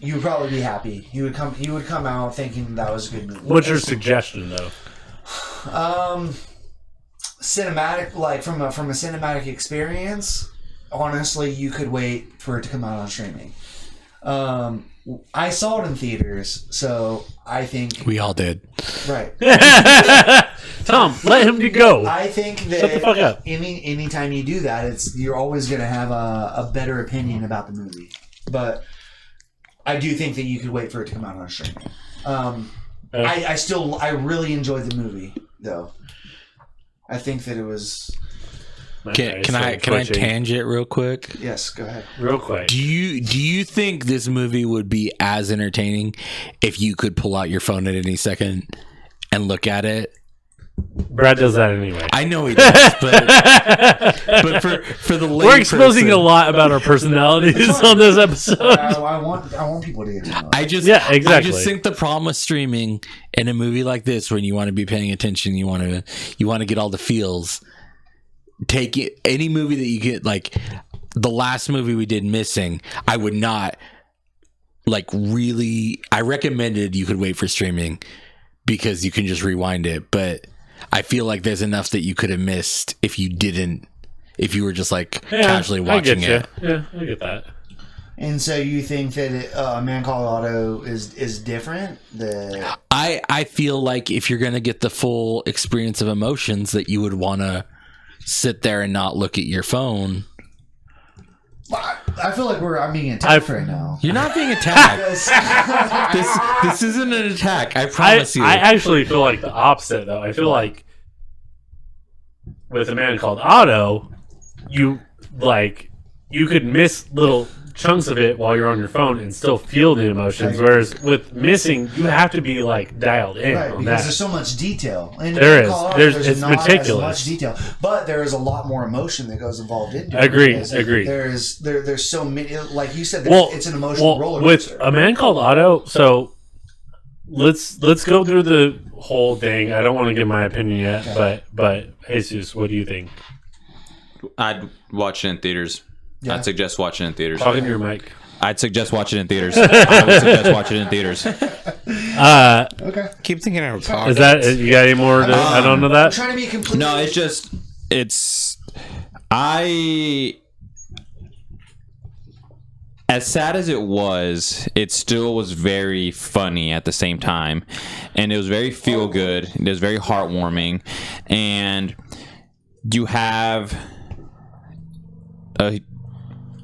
S3: you would probably be happy. You would come out thinking that was a good movie.
S2: What's your suggestion, though?
S3: Cinematic, like from a cinematic experience. Honestly, you could wait for it to come out on streaming. I saw it in theaters, so I think
S1: We all did.
S3: right.
S2: Tom, let him go.
S3: I think that
S2: Shut the fuck up.
S3: anytime you do that, you're always going to have a better opinion about the movie. But I do think that you could wait for it to come out on streaming. I really enjoyed the movie though. I think that it was.
S1: Can I tangent real quick?
S3: Yes, go ahead.
S2: real quick?
S1: Do you think this movie would be as entertaining if you could pull out your phone at any second and look at it
S2: Brad does that anyway.
S1: I know he does, but for the lay
S2: We're exposing
S1: person,
S2: a lot about our personalities on this episode.
S3: I want people to get to know.
S1: I just
S2: exactly.
S1: I just think the problem with streaming in a movie like this, when you want to be paying attention, you want to get all the feels. Take it, any movie that you get, like the last movie we did, Missing. I would not really. I recommended you could wait for streaming because you can just rewind it, but I feel like there's enough that you could have missed if you were just casually watching it.
S2: Yeah, I get that.
S3: And so you think that Man Called Otto is different?
S1: I feel like if you're gonna get the full experience of emotions, that you would want to sit there and not look at your phone.
S3: I feel like I'm being attacked right now.
S1: You're not being attacked. this isn't an attack. I promise you.
S2: I actually feel like the opposite, though. I feel like with A Man Called Otto, you could miss little chunks of it while you're on your phone and still feel the emotions. Whereas with Missing, you have to be dialed in
S3: Right,
S2: on
S3: because
S2: that.
S3: there's so much detail. And
S2: There is.
S3: There's
S2: It's
S3: not
S2: meticulous.
S3: as much detail, but there is a lot more emotion that goes involved into it.
S2: Agree.
S3: There's so many, like you said. It's an emotional roller
S2: with
S3: coaster.
S2: A Man Called Otto. So let's go through the whole thing. I don't want to give my opinion yet, but Jesus, what do you think?
S4: I'd watch it in theaters.
S3: Yeah.
S4: I'd suggest watching it in theaters.
S2: Talking to your mic.
S4: I'd suggest watching it in theaters. I would suggest watching it in theaters.
S3: Okay.
S1: Keep thinking out of
S2: Is that you got any more to add on to
S3: I'm
S2: that?
S3: trying to be completely.
S4: No, as sad as it still was very funny at the same time, and it was very feel good. It was very heartwarming, and you have a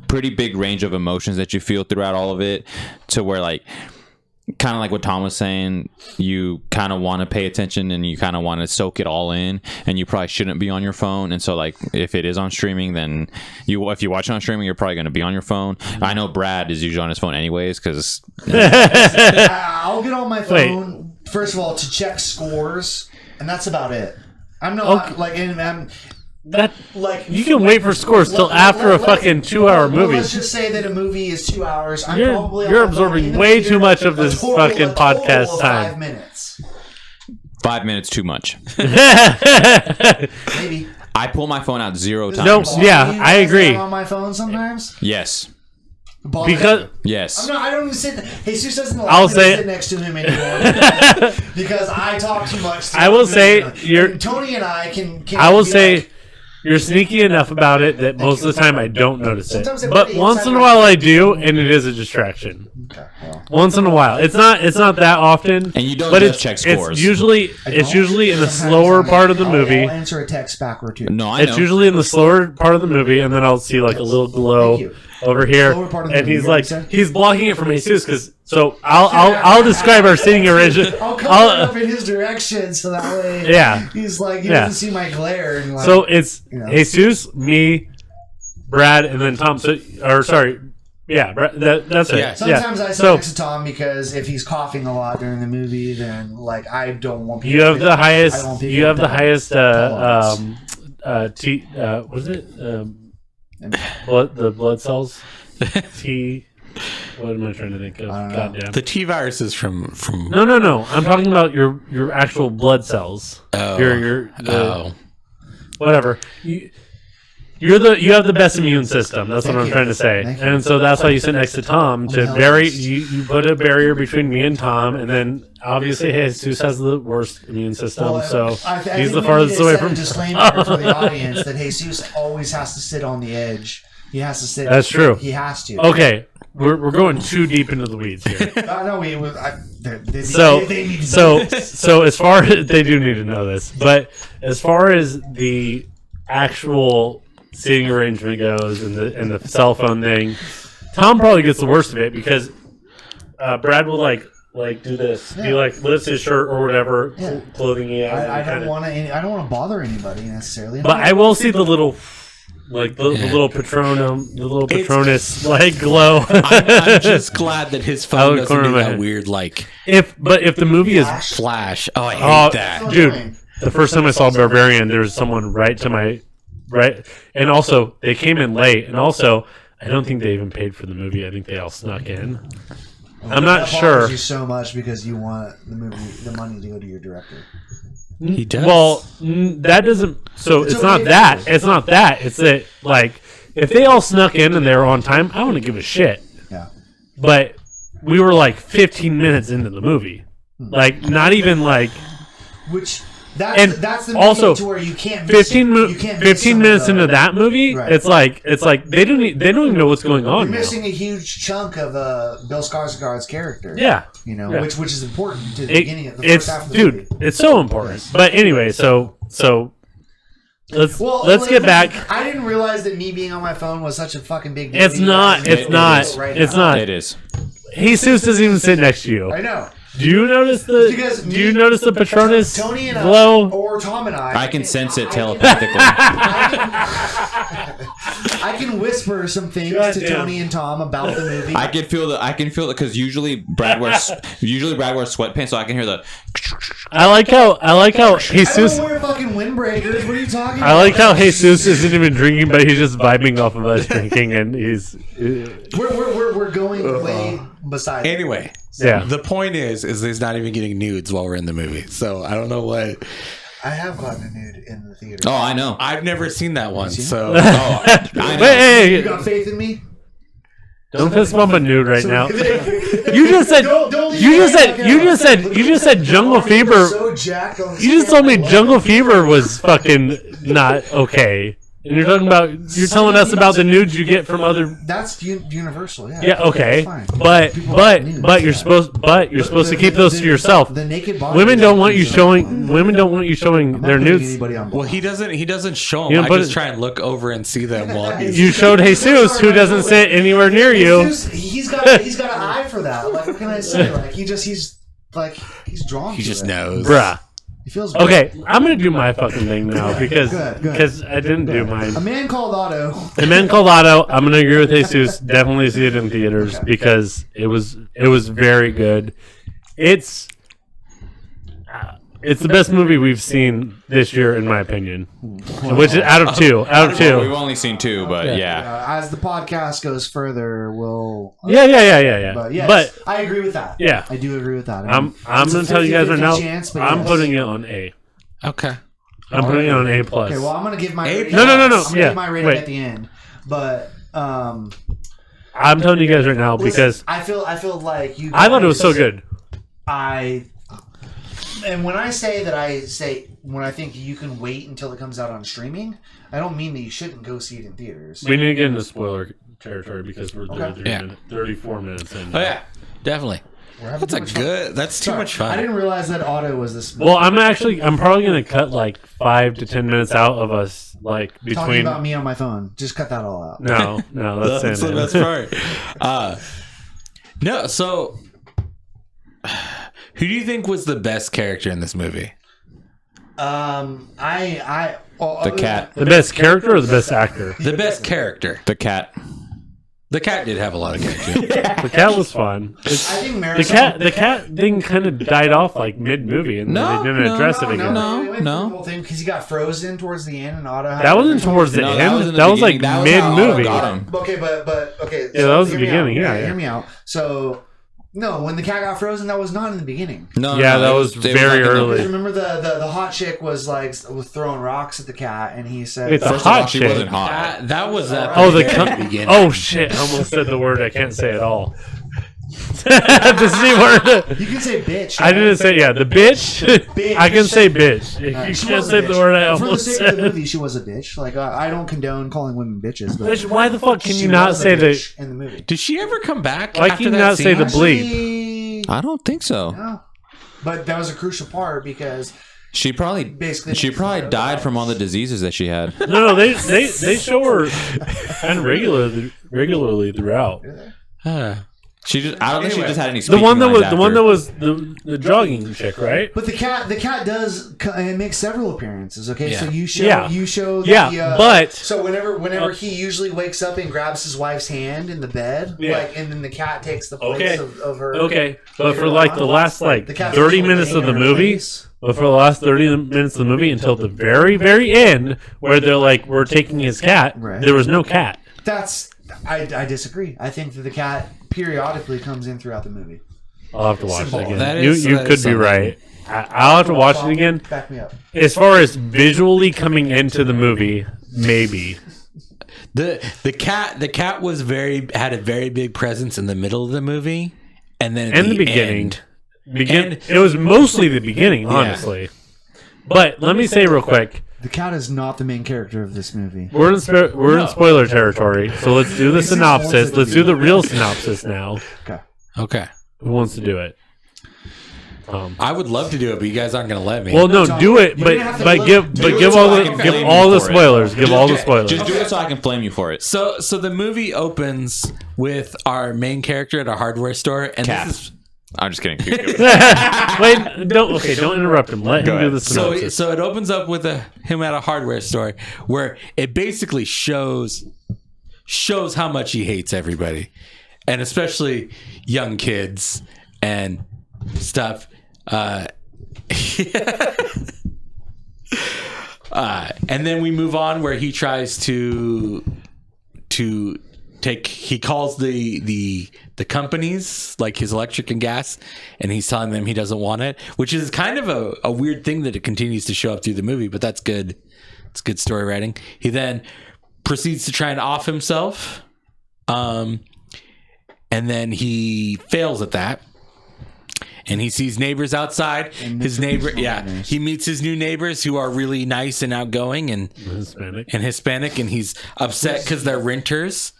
S4: pretty big range of emotions that you feel throughout all of it, to where kind of like what Tom was saying, you kind of want to pay attention and you kind of want to soak it all in, and you probably shouldn't be on your phone. And so if it is on streaming, then if you watch it on streaming, you're probably going to be on your phone. I know Brad is usually on his phone anyways, because
S3: I'll get on my phone first of all to check scores, and that's about it. I'm not
S2: You can wait for scores till after a fucking 2-hour movie.
S3: Let's just say that a movie is 2 hours.
S2: You're absorbing way too much of this fucking podcast time.
S3: 5 minutes.
S4: 5 minutes too much.
S3: Maybe.
S4: I pull my phone out 0 times.
S2: No, yeah, I agree.
S3: On my phone sometimes.
S4: Yes.
S2: Because
S4: Yes.
S3: I don't even sit. Jesus doesn't allow
S2: I'll
S3: me
S2: say-
S3: to sit next to him anymore because I talk too much.
S2: I will say
S3: And Tony and I can
S2: I will
S3: be
S2: say
S3: like,
S2: you're sneaky enough about it that most of the time I don't notice it.
S3: Sometimes
S2: But
S3: everybody
S2: once in a
S3: inside
S2: while
S3: my-
S2: I do, and it is a distraction.
S3: okay, well,
S2: Once in a while, it's not that often.
S4: And you don't
S2: but
S4: just
S2: it's,
S4: check scores.
S2: It's usually in the
S3: sometimes
S2: slower part of the
S3: I'll
S2: movie.
S3: answer a text back or two.
S4: No, I know.
S2: It's usually in the slower part of the movie, and then I'll see a little glow
S3: Thank you.
S2: over here,
S3: Slower part of the
S2: and
S3: movie,
S2: he's
S3: you know what I'm saying?
S2: he's blocking it from Jesus because. So I'll describe our seating arrangement.
S3: I'll come up in his direction so that way.
S2: Yeah.
S3: He's he
S2: Yeah.
S3: doesn't see my glare. And
S2: So it's
S3: you know.
S2: Jesus, me, Brad, and then Tom. Yeah, that's it.
S1: Yeah.
S3: Sometimes I sit
S2: So
S3: next to Tom because if he's coughing a lot during the movie, then I don't want people.
S2: you have the
S3: I
S2: highest.
S3: want people
S2: You have
S3: to
S2: the
S3: die.
S2: highest.
S3: Tolerance.
S2: What is it? The blood cells. T. What am I trying to think of?
S3: I don't know.
S2: Goddamn.
S1: The T virus is from
S2: No. I'm talking about your actual blood cells.
S1: Oh.
S2: Whatever. You have the best immune system. That's what
S3: Thank
S2: I'm
S3: you.
S2: trying to say.
S3: Thank you.
S2: And so that's why you sit next to Tom to
S3: I'm
S2: bury.
S3: jealous.
S2: You put a barrier between me and Tom, and then obviously Jesus has the worst immune system,
S3: Well,
S2: so
S3: I
S2: he's
S3: think
S2: the
S3: we
S2: farthest
S3: need to
S2: away
S3: set
S2: from.
S3: a disclaimer for the audience that Jesus always has to sit on the edge. He has to sit.
S2: That's true.
S3: He has to.
S2: Okay, we're going too deep into the weeds here.
S3: No, they
S2: So
S3: need to
S2: so as far as they do need to know this, but as far as the actual seating arrangement goes and the cell phone thing, Tom probably gets the worst of it because Brad will like do this. He lifts his shirt or whatever clothing he has.
S3: I don't want to. I don't want to bother anybody necessarily.
S2: But I will see the little. The little Patronus glow.
S1: I'm just glad that his phone
S2: Out of the corner
S1: doesn't
S2: of
S1: do
S2: my
S1: that
S2: head.
S1: weird
S2: if the movie is
S1: flash. Oh, I hate
S2: Oh,
S1: that.
S3: So
S2: dude.
S3: annoying.
S2: the first time I saw Barbarian, there was someone right to my right, and also they came in late, and also I don't think they even paid for the movie. I think they all snuck in. I'm not
S3: That
S2: sure.
S3: bothers you so much because you want the money to go to your director.
S1: He does.
S2: Well, that doesn't. So it's not that. It's not that. It's that like if they all snuck in and they were on time, I wouldn't give a shit.
S3: Yeah.
S2: But we were like 15 minutes into the movie, like not even like.
S3: Which
S2: And
S3: that's the
S2: also,
S3: movie to where you can't miss
S2: 15 minutes into that movie,
S3: Right.
S2: it's like they don't even know what's going on.
S3: You're
S2: Now.
S3: missing a huge chunk of Bill Skarsgård's character.
S2: Yeah,
S3: You know,
S2: Yeah.
S3: which is important to the
S2: It-
S3: beginning of the
S2: it's
S3: first half of the
S2: dude,
S3: movie.
S2: it's so important. But anyway, so let's
S3: Well,
S2: get back.
S3: I didn't realize that me being on my phone was such a fucking big deal.
S2: It's not. It's not. It's not.
S4: It is.
S2: Jesus doesn't even sit next to you.
S3: I know.
S2: Do you notice
S3: Because
S2: Do you notice the Patronus
S3: Tony and
S2: glow?
S3: I, or Tom and I
S4: I can sense it
S3: I
S4: telepathically.
S3: I can whisper some things to
S2: Goddamn.
S3: Tony and Tom about the movie.
S4: I can feel it because usually Brad wears sweatpants, so I can hear the.
S2: I like how
S3: I
S2: Jesus.
S3: don't wear fucking windbreakers. What are you talking
S2: I
S3: about?
S2: like how Jesus isn't even drinking, but he's just vibing off of us drinking, and he's
S3: We're going way beside.
S1: anyway,
S2: yeah.
S1: the point is he's not even getting nudes while we're in the movie. So I don't know what.
S3: I have gotten a nude in the theater.
S4: Oh, I know.
S1: I've never seen that one. So
S4: Oh, I know.
S2: Hey,
S3: You got faith in me?
S2: don't fist bump a nude right now.
S3: you
S2: You just said
S3: Don't leave
S2: you just
S3: me
S2: said
S3: like
S2: you
S3: that.
S2: just said you just said Jungle Fever.
S3: So jacked on the
S2: You just
S3: scale.
S2: told me
S3: I love
S2: Jungle
S3: it.
S2: Fever was fucking not okay. And you're talking about you're telling us about the nudes you get from other.
S3: That's universal. Yeah.
S2: Yeah, okay,
S3: That's fine.
S2: but
S3: People like nudes.
S2: you're supposed to keep those to yourself.
S3: The naked body.
S2: Women don't want you showing
S3: I'm not
S2: their
S3: putting
S2: nudes.
S3: anybody on
S1: well,
S3: blast.
S1: he doesn't show them.
S2: You don't
S1: I
S2: put
S1: just
S2: it-
S1: try and look over and see them while he's.
S2: You showed Jesus, who doesn't sit anywhere near you.
S3: He's got an eye for that. Like, what can I say? Like, he's drawn.
S1: He
S3: to
S1: just
S3: it.
S1: knows.
S2: Bruh.
S3: He feels
S2: Okay, I'm gonna do my fucking thing now because
S3: Good.
S2: I didn't do
S3: A
S2: mine.
S3: Man Called Otto.
S2: The Man Called Otto. I'm gonna agree with Jesus. Definitely see it in theaters because it was very good. It's the best movie we've seen this year, in my opinion. Which is out of two. Out of
S4: Well, we've
S2: two.
S4: only seen two, but yeah.
S3: As the podcast goes further, we'll.
S2: Yeah.
S3: But yes,
S2: But
S3: I agree with that.
S2: yeah.
S3: I do agree with that.
S2: I'm
S3: It's a
S2: gonna tell you guys right
S3: 50-50
S2: now.
S3: chance, but
S2: I'm
S3: yes.
S2: putting it on A.
S1: Okay.
S2: I'm putting it on A plus.
S3: Okay, well, I'm gonna give my
S1: A
S3: rating.
S1: plus.
S2: No.
S3: I'm gonna
S2: Yeah,
S3: give my rating
S2: wait.
S3: at the end, but
S2: I'm telling you guys right now because
S3: I feel like you.
S2: I thought it was so
S3: guys-
S2: good.
S3: And when I say when I think you can wait until it comes out on streaming, I don't mean that you shouldn't go see it in theaters.
S2: We need to get into spoiler territory because we're
S3: Okay.
S2: 34 minutes in.
S1: Oh yeah, definitely.
S3: We're having
S1: That's a
S3: too much fun.
S1: good. That's too
S3: Sorry,
S1: much fun.
S3: I didn't realize that Otto was this.
S2: Well, I'm probably gonna cut like 5 to 10 minutes out of us like
S3: Talking
S2: between.
S3: about me on my phone. Just cut that all out.
S2: No, that's
S1: That's the
S2: it.
S1: best part. No, so who do you think was the best character in this movie?
S3: The
S4: The cat.
S2: The best character or the best actor?
S1: The best character.
S4: The cat.
S1: The cat did have a lot of character.
S2: The cat was fun.
S3: I think
S2: The
S3: Marisol.
S2: cat thing kind of died off like mid movie, and they didn't address it again.
S4: No.
S3: Because he got frozen towards the end, and Otto. Had
S2: That wasn't towards the
S4: No, that
S2: end.
S4: was in the
S2: That was like
S4: beginning. That was
S2: mid
S4: how Otto
S2: movie.
S4: got him.
S3: Okay, but okay.
S2: Yeah, that was the
S3: hear me out.
S2: beginning, yeah.
S3: Hear me out. So, no, when the cat got frozen, that was not in the beginning.
S4: No,
S2: Yeah,
S4: no,
S2: that
S4: it
S2: was
S4: it
S2: very
S4: like in the-
S2: early.
S3: Because remember the hot chick was throwing rocks at the cat, and he said,
S2: It's a
S4: First of all,
S2: hot
S4: she
S2: chick.
S4: wasn't hot.
S1: That was at
S2: Oh, the
S1: very beginning.
S2: oh shit! I almost said the word I can't say at all. The C word.
S3: "You can say bitch."
S2: I didn't say the bitch.
S3: Bitch.
S2: I can say bitch. You
S3: She
S2: can't
S3: was a
S2: say
S3: bitch.
S2: the word I
S3: For the
S2: almost
S3: sake of the
S2: said.
S3: movie, she was a bitch. Like I don't condone calling women bitches, but
S2: Bitch, why the fuck can
S3: she
S2: you not
S3: was a
S2: say the?
S3: bitch in the movie?
S1: Did she ever come back?
S2: Why
S1: after
S2: can you
S1: that
S2: not say
S1: scene?
S2: the bleep?
S3: Actually,
S4: I don't think so.
S3: no. But that was a crucial part because
S4: She probably died from all the diseases that she had.
S2: No, they show her kind of regularly throughout.
S1: Huh.
S4: I don't think she just had any.
S2: The one that
S4: speaking
S2: was
S4: lines
S2: the jogging chick, right?
S3: But the cat does make several appearances. Okay,
S1: Yeah.
S3: so you show
S2: Yeah.
S3: you show
S2: Yeah,
S3: the,
S2: but-
S3: so whenever he usually wakes up and grabs his wife's hand in the bed,
S2: Yeah.
S3: like, and then the cat takes the place
S2: Okay.
S3: of her.
S2: Okay, but for like the last like
S3: The cat's
S2: 30
S3: usually
S2: minutes of the
S3: laying in her
S2: movie,
S3: face.
S2: but for the last 30 minutes of the movie until the very, very end, where they're like, we're taking his cat,
S3: Right.
S2: there was no cat.
S3: I disagree. I think that the cat periodically comes in throughout the movie.
S2: I'll have to watch it again.
S1: That
S2: You
S1: is-
S2: you
S1: that
S2: could
S1: is
S2: be
S1: something.
S2: right. I'll have to watch it again.
S3: Back me up.
S2: As far as visually coming into the movie, maybe.
S1: The cat was had a very big presence in the middle of the movie, and then at
S2: And the beginning.
S1: end.
S2: It was mostly the beginning, honestly. But let me say real quick,
S3: The cat is not the main character of this movie.
S2: we're in spoiler territory, so let's do the synopsis. Let's do the real synopsis now.
S1: Okay,
S2: Who wants to do it?
S1: I would love to do it, but you guys aren't going to let me.
S2: Well, no, do it,
S3: You're gonna have to
S2: but
S3: look-
S2: give
S4: Do it
S2: give
S4: so
S2: all
S4: I
S2: the
S4: can
S2: give
S4: blame
S2: all
S4: you
S2: the
S4: for it.
S2: spoilers. Give all the spoilers.
S4: Just do it so I can flame you for it.
S1: so the movie opens with our main character at a hardware store, and
S4: Cat.
S1: this is
S4: I'm just kidding.
S2: Wait, don't interrupt him. Let him do the
S1: so
S2: synopsis.
S1: so it opens up with him at a hardware store where it basically shows how much he hates everybody, and especially young kids and stuff. And then we move on where he tries to take. He calls the companies, like his electric and gas, and he's telling them he doesn't want it, which is kind of a weird thing that it continues to show up through the movie, but that's good. It's good story writing. He then proceeds to try and off himself, and then he fails at that. And he sees neighbors outside. His neighbor, he meets his new neighbors who are really nice and outgoing and Hispanic, and he's upset because they're renters.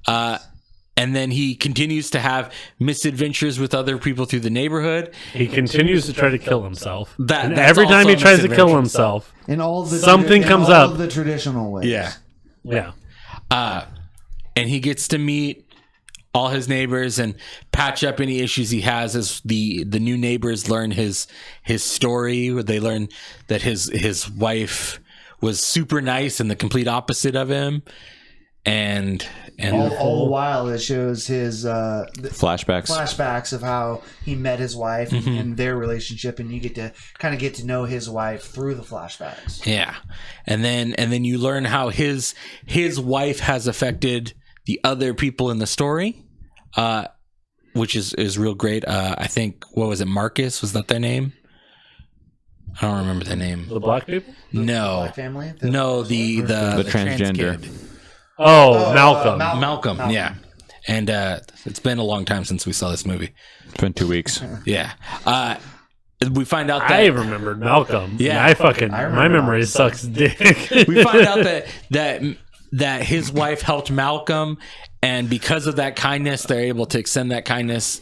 S1: And then he continues to have misadventures with other people through the neighborhood.
S2: He continues to try to kill himself.
S1: That's
S2: every time
S1: also
S2: he
S1: a
S2: tries to kill
S1: misadventure.
S2: himself,
S3: In all the
S2: Something comes up.
S3: Of the traditional ways.
S2: yeah.
S1: And he gets to meet all his neighbors and patch up any issues he has as the new neighbors learn his story. They learn that his wife was super nice and the complete opposite of him. And
S3: all the while it shows his
S4: Flashbacks.
S3: flashbacks of how he met his wife and their relationship, and you get to know his wife through the flashbacks.
S1: yeah, and then you learn how his wife has affected the other people in the story, which is real great. I think, what was it, Marcus? Was that their name? I don't remember their name.
S2: The black people?
S1: No,
S3: Black family.
S1: no, the trans
S4: transgender.
S1: kid.
S2: Oh, Malcolm.
S1: Malcolm, yeah. And it's been a long time since we saw this movie.
S4: It's been 2 weeks.
S1: Yeah. We find out that
S2: I remembered Malcolm.
S1: Yeah.
S2: I
S3: remember
S2: my memory
S3: Malcolm.
S2: sucks dick.
S1: we find out that his wife helped Malcolm, and because of that kindness, they're able to extend that kindness.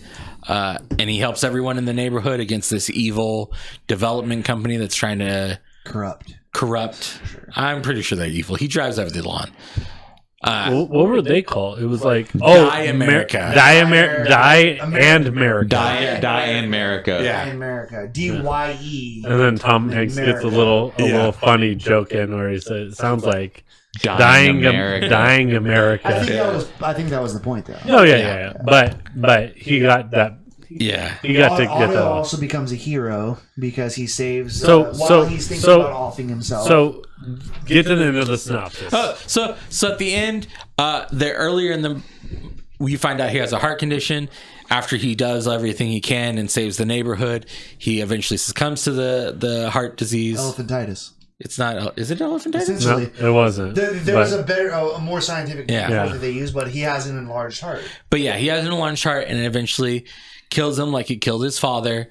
S1: And he helps everyone in the neighborhood against this evil development company that's trying to corrupt. I'm pretty sure they're evil. He drives over the lawn.
S2: What were they called? It was like
S1: Die America.
S2: Die and America.
S4: Die in America.
S1: Yeah.
S3: In America, DYE.
S2: And then Tom Hanks gets a little funny joke in where he says, "It sounds like dying
S4: America.
S2: dying America."
S3: I think that was the point, though.
S2: Oh yeah. But he got that.
S1: Yeah.
S2: He got to get
S3: Otto
S2: that off.
S3: also becomes a hero because he saves
S2: So
S3: he's thinking about offing himself.
S2: So get to the end of the synopsis.
S1: So at the end, we find out he has a heart condition. After he does everything he can and saves the neighborhood, he eventually succumbs to the heart disease.
S3: Elephantitis.
S1: It's not. Is it elephantitis?
S3: Essentially,
S2: No, it wasn't.
S3: There's a more scientific
S1: Yeah.
S3: word that they use, but he has an enlarged heart.
S1: But yeah, he has an enlarged heart, and it eventually kills him like he killed his father.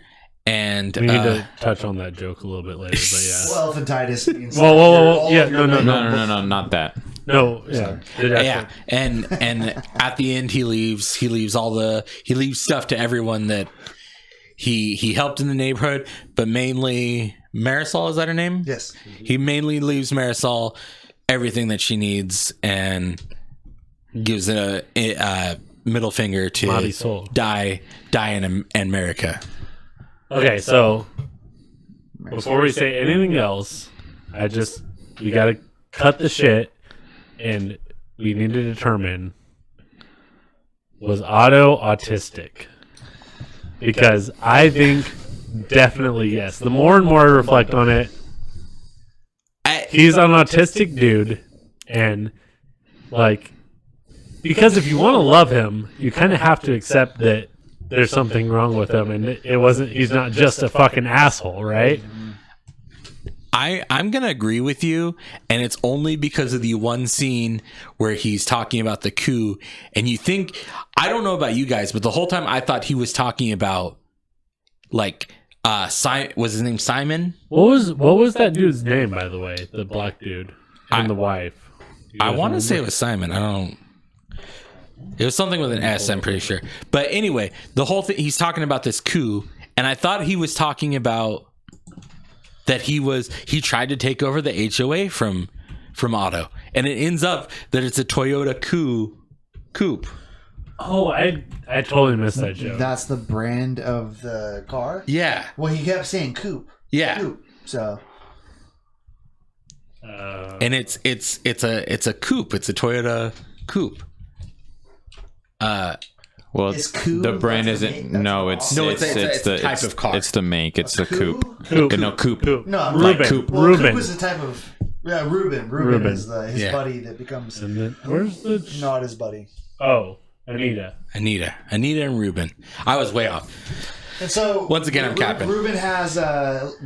S1: And
S2: We need to touch on that joke a little bit later, but yeah.
S3: Well, elephantitis means
S2: Whoa. Yeah, no.
S4: No, not that.
S2: No, yeah.
S1: yeah, and at the end he leaves stuff to everyone that he helped in the neighborhood, but mainly Marisol, is that her name?
S3: Yes.
S1: He mainly leaves Marisol everything that she needs and gives middle finger to
S2: Mighty soul.
S1: die in America.
S2: Okay, so before we say anything else, we gotta cut the shit, and we need to determine, was Otto autistic? Because I think definitely yes. The more and more I reflect on it, he's an autistic dude, and like, because if you want to love him, you kind of have to accept that there's something wrong with him, and he's not just a fucking asshole, right?
S1: I'm gonna agree with you, and it's only because of the one scene where he's talking about the coup, and you think, I don't know about you guys, but the whole time I thought he was talking about like was his name Simon?
S2: What was that dude's name, by the way? The black dude and the wife.
S1: I want to say it was Simon. I don't. It was something with an S, I'm pretty sure. But anyway, the whole thing, he's talking about this coup, and I thought he was talking about that he tried to take over the HOA from Otto, and it ends up that it's a Toyota coupe.
S2: Oh, I totally missed that joke.
S3: That's the brand of the car?
S1: Yeah.
S3: Well, he kept saying coupe.
S1: Yeah.
S3: Coupe. So.
S1: And it's a coupe. It's a Toyota coupe.
S5: Well,
S3: Is coupe,
S5: the brand
S3: that's a
S5: isn't.
S3: name?
S5: No,
S3: That's
S5: it's
S3: wrong.
S1: it's a type of car.
S5: It's the make. It's the coupe.
S2: Coupe.
S5: No, coupe.
S3: No, I'm
S2: Reuben.
S3: like,
S2: Coupe.
S3: well,
S2: Reuben.
S3: coupe is a type of. Yeah, Reuben. Reuben is his
S1: Yeah.
S3: buddy that becomes
S2: And then, where's the...
S3: not his buddy.
S2: Oh, Anita.
S1: Anita and Reuben. I was way off.
S3: And so
S1: Once again, I'm capping.
S3: Reuben has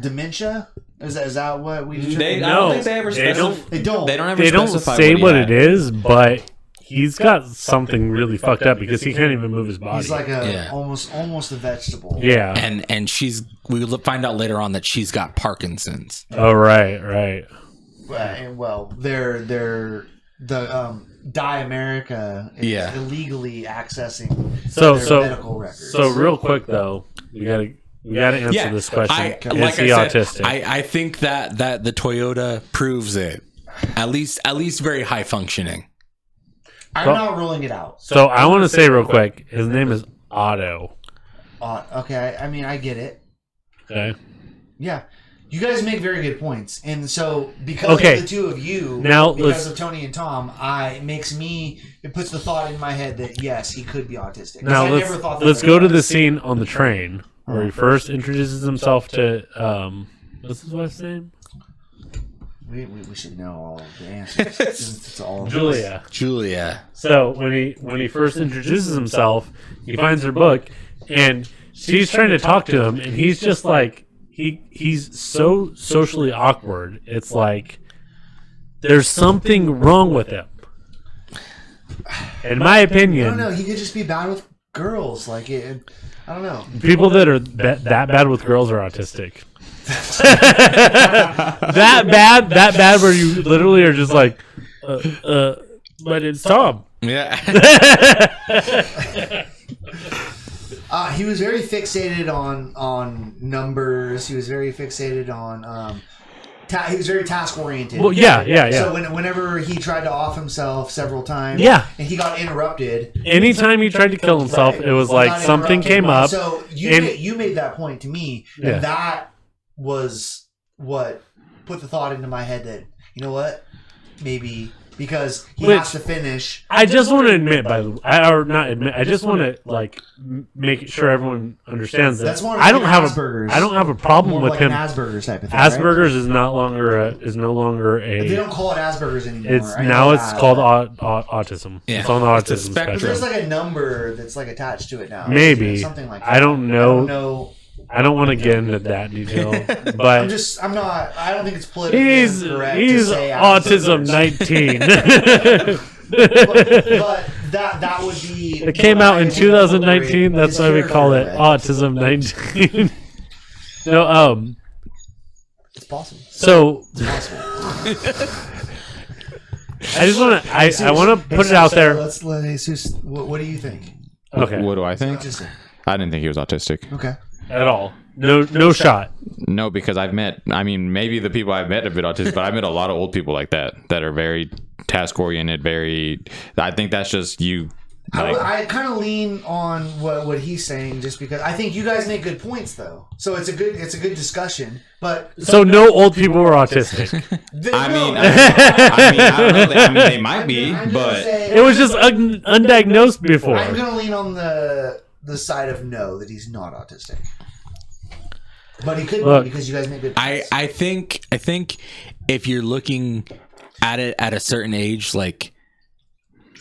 S3: dementia. Is that what we?
S5: They, I
S2: No,
S5: don't think they ever
S2: they
S5: specify.
S2: don't-
S3: They don't.
S5: They don't ever
S2: They don't
S5: specify
S2: say
S5: what
S2: what
S5: he
S2: it
S5: had.
S2: is, but he's got something really fucked up because he can't even move his body.
S3: He's like
S1: Yeah.
S3: almost a vegetable.
S2: yeah.
S1: And we will find out later on that she's got Parkinson's.
S2: Oh, right.
S3: Well, the Die America is
S1: Yeah.
S3: illegally accessing
S2: So
S3: their medical records.
S2: So real quick though, we gotta answer this question. Is he autistic?
S1: I think that the Toyota proves it. At least very high functioning.
S3: I'm
S2: Well-
S3: not ruling it out.
S2: So I want to say real quick, his name is Otto.
S3: Okay, I mean I get it.
S2: Okay.
S3: Yeah. You guys make very good points, and so because
S2: Okay.
S3: of the two of you,
S2: Now,
S3: because of Tony and Tom, it puts the thought in my head that yes, he could be autistic. 'Cause
S2: Now
S3: I
S2: let's
S3: never thought that
S2: let's
S3: way.
S2: go to the scene on the train where he first introduces himself to what's his wife's name?
S3: We should know all of the answers. Since it's all
S2: Julia. So when he first introduces himself, he finds her book, and she's trying to talk to him, and he's just like he's so socially awkward. It's like there's something wrong with him. In my
S3: I
S2: opinion,
S3: don't know. He could just be bad with girls. I don't know.
S2: people that are that bad with girls are autistic. that bad where you literally are just like, but it's Tom.
S1: Yeah.
S3: He was very fixated on numbers. He was very fixated on. He was very task oriented.
S2: Well, yeah.
S3: So whenever he tried to off himself several times,
S2: Yeah.
S3: and he got interrupted.
S2: Anytime he tried to kill himself,
S3: Right.
S2: it was
S3: Well,
S2: like
S3: not
S2: something
S3: interrupted,
S2: came
S3: but-
S2: up.
S3: So
S2: and-
S3: you made that point to me,
S2: Yeah.
S3: and that was what put the thought into my head that, you know what, maybe because he
S2: Which-
S3: has to finish.
S2: I just want to admit, I just want to make sure everyone understands that
S3: That's more
S2: I don't
S3: like
S2: have
S3: Asperger's.
S2: I don't have a problem
S3: More
S2: with
S3: like
S2: him.
S3: an Asperger's type of thing. Right?
S2: Asperger's is no longer
S3: They
S2: a.
S3: don't call it Asperger's anymore.
S2: It's
S3: I know
S2: now it's
S3: that.
S2: called autism.
S1: Yeah.
S2: It's on the
S1: It's a
S2: autism
S1: spectrum.
S3: But there's
S2: spectrum.
S3: like a number that's like attached to it now.
S2: Maybe.
S3: Something like that.
S2: I don't know.
S3: I don't know.
S2: I don't want to get into that detail,
S3: I'm
S2: but
S3: not. I don't think it's politically
S2: he's
S3: incorrect
S2: he's
S3: to say
S2: autism
S3: Asperger's.
S2: 19.
S3: but that would be.
S2: It came out in 2019. That's why we call it
S3: character,
S2: Autism 19. No,
S3: It's possible.
S2: so
S3: It's possible.
S2: I just want to. I want to put it out there.
S3: Let's let Jesus. What do you think?
S2: Okay,
S5: What do I think?
S3: Just
S5: I didn't think he was autistic.
S3: okay.
S2: at all. No shot.
S5: No, because maybe the people I've met have been autistic, but I've met a lot of old people like that are very task oriented, I think that's just you
S3: I kind of lean on what he's saying, just because I think you guys make good points, though. So it's a good discussion. But
S2: So no old people were autistic.
S4: I mean, I don't know. I mean, they might be, but
S2: It was just undiagnosed before.
S3: I'm gonna lean on the side of no, that he's not autistic. But he could be, because you guys make good points.
S1: I think if you're looking at it at a certain age, like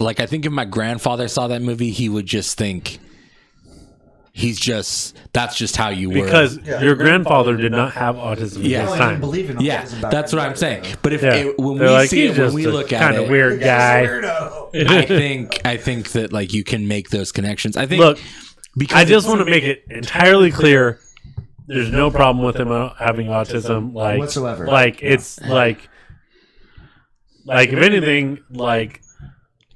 S1: I think if my grandfather saw that movie, he would just think that's just how you were.
S2: Because your grandfather did not have autism
S1: Yeah.
S2: at
S3: No,
S2: this
S3: I didn't
S2: time.
S3: believe in autism
S1: Yeah,
S3: back
S1: that's
S3: then.
S1: what I'm saying. But if
S2: Yeah.
S1: when
S2: They're
S1: we
S2: like,
S1: see
S2: he's
S1: it, when
S2: just
S1: we
S2: a
S1: look at
S2: kind of
S1: it,
S2: weird guy.
S1: I think that like you can make those connections. I think
S2: Look,
S1: because
S2: I just want to make it entirely clear. There's no problem with him having autism, like
S3: Whatsoever.
S2: Like it's like if anything, like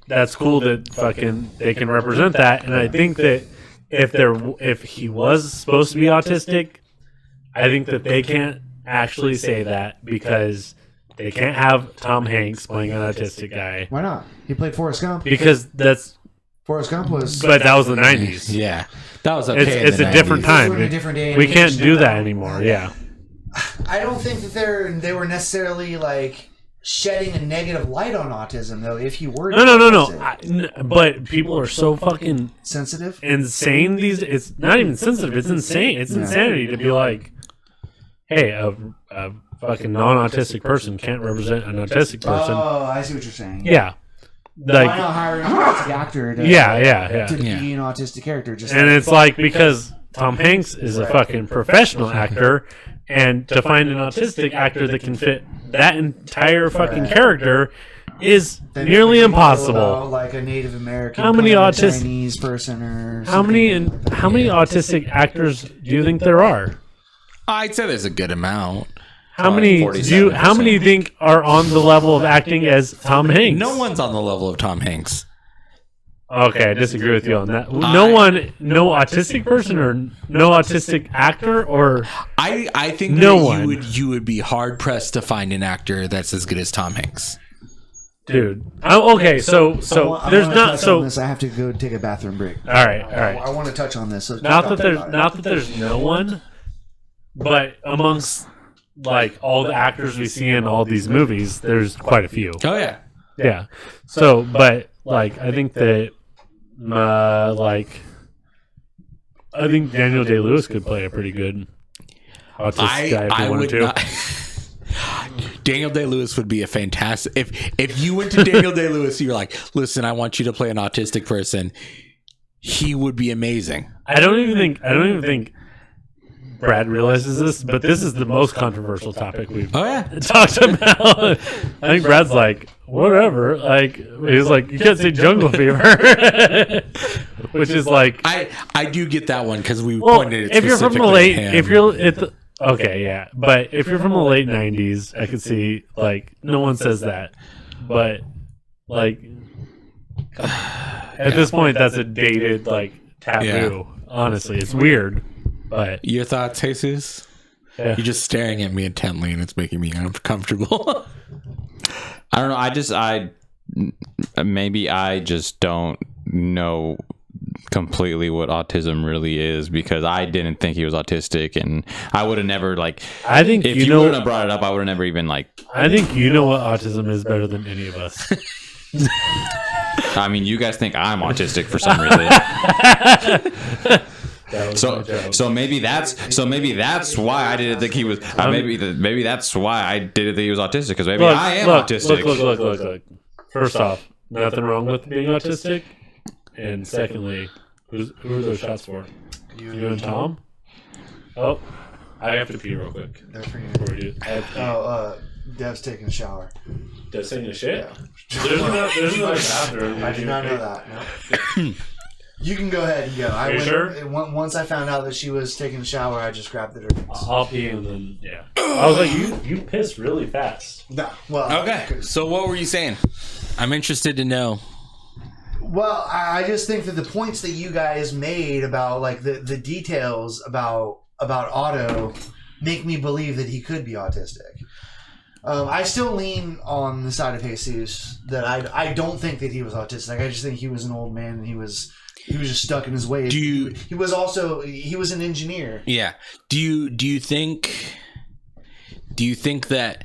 S2: that's cool that fucking they can represent that. And I think that if he was supposed to be autistic, I think that they can't actually say that because they can't have Tom Hanks playing an autistic guy
S3: Why not? He played Forrest Gump.
S2: because that's.
S3: Forrest Gump was.
S2: But that was the 90s.
S1: yeah, that was okay.
S2: It's
S1: in
S2: a
S1: the
S2: different
S1: 90s.
S2: time.
S3: We're in a different day and
S2: We
S3: age
S2: can't do
S3: now.
S2: that anymore. Yeah.
S3: I don't think that they were necessarily like shedding a negative light on autism, though. If you were
S2: No.
S3: autistic.
S2: But people are so fucking
S3: Sensitive.
S2: insane. It's not even sensitive. It's insane. It's insanity to be like, hey, a fucking non-autistic person can't represent an autistic person.
S3: Oh, I see what you're saying.
S2: Yeah.
S3: Why
S2: Like,
S3: not hire an autistic actor to,
S2: yeah.
S3: to be an autistic character? Just
S2: And it's like because Tom Hanks is a fucking professional actor, and to find an autistic actor that can fit that entire fucking character is
S3: then
S2: nearly
S3: if you go
S2: impossible.
S3: about, like a Native American,
S2: How many
S3: playing a
S2: autis-
S3: Chinese person, or
S2: How many autistic actors do you think there are?
S1: I'd say there's a good amount.
S2: How many
S4: 47%.
S2: how many do you think are on the level of acting as Tom Hanks?
S1: No one's on the level of Tom Hanks.
S2: Okay, I disagree with you on that. No autistic person or no autistic actor or
S1: I think
S2: No
S1: that
S2: one.
S1: you would be hard pressed to find an actor that's as good as Tom Hanks.
S2: dude. Okay, so
S3: I
S2: there's
S3: wanna
S2: not
S3: touch
S2: so.
S3: on this. I have to go take a bathroom break.
S2: All right.
S3: I want to touch on this. So
S2: Not
S3: talk
S2: that
S3: about it.
S2: there's no one, but amongst like all the actors we see in all these movies, there's quite a few.
S1: Oh yeah,
S2: Yeah. So, but like, I think that, I think Daniel Day-Lewis could play a pretty good autistic guy if he
S1: I
S2: wanted
S1: would
S2: to.
S1: not. Daniel Day-Lewis would be a fantastic. If you went to Daniel Day-Lewis, you're like, listen, I want you to play an autistic person. He would be amazing.
S2: I don't even think Brad realizes this, but this is the most controversial topic we've
S1: Oh yeah,
S2: talked about. I think Brad's like, whatever. Like he's like, you can't say Jungle Fever, which is like,
S1: I do get that one because we
S2: well,
S1: pointed it
S2: if you're from the
S1: specifically
S2: late,
S1: at him.
S2: if you're okay, yeah, but if you're from the late '90s, I could see like no one says that, but like at this point, that's a dated like taboo.
S1: Yeah.
S2: Honestly, it's weird, but
S1: Your thoughts, Jesus?
S2: yeah.
S1: You're just staring at me intently, and it's making me uncomfortable.
S4: I don't know. Maybe I just don't know completely what autism really is, because I didn't think he was autistic, and I would have never like.
S2: I think
S4: If
S2: you
S4: you
S2: know.
S4: wouldn't have brought it up, I would have never even like.
S2: I think you know what autism is better than any of us.
S4: I mean, you guys think I'm autistic for some reason.
S2: That was my joke.
S4: So maybe that's why I didn't think he was. Maybe that's why I didn't think he was autistic, because maybe I am autistic.
S2: Look. First off, nothing wrong with being autistic, and secondly, who are those shots for? You and Tom? Oh, I have to pee real quick.
S3: They're for you.
S2: Before we do. I have to pee.
S3: Dev's taking a shower.
S2: Does taking a shit? There's another bathroom.
S3: I did not know that. No. You can go ahead and go.
S2: Are you sure?
S3: Once I found out that she was taking a shower, I just grabbed it.
S2: I'll pee and then yeah. I was like, you piss really fast.
S3: No. Well.
S1: Okay, so what were you saying? I'm interested to know.
S3: Well, I just think that the points that you guys made about like the details about Otto make me believe that he could be autistic. I still lean on the side of Jesus that I don't think that he was autistic. I just think he was an old man and he was just stuck in his ways. He was an engineer.
S1: Yeah. Do you think that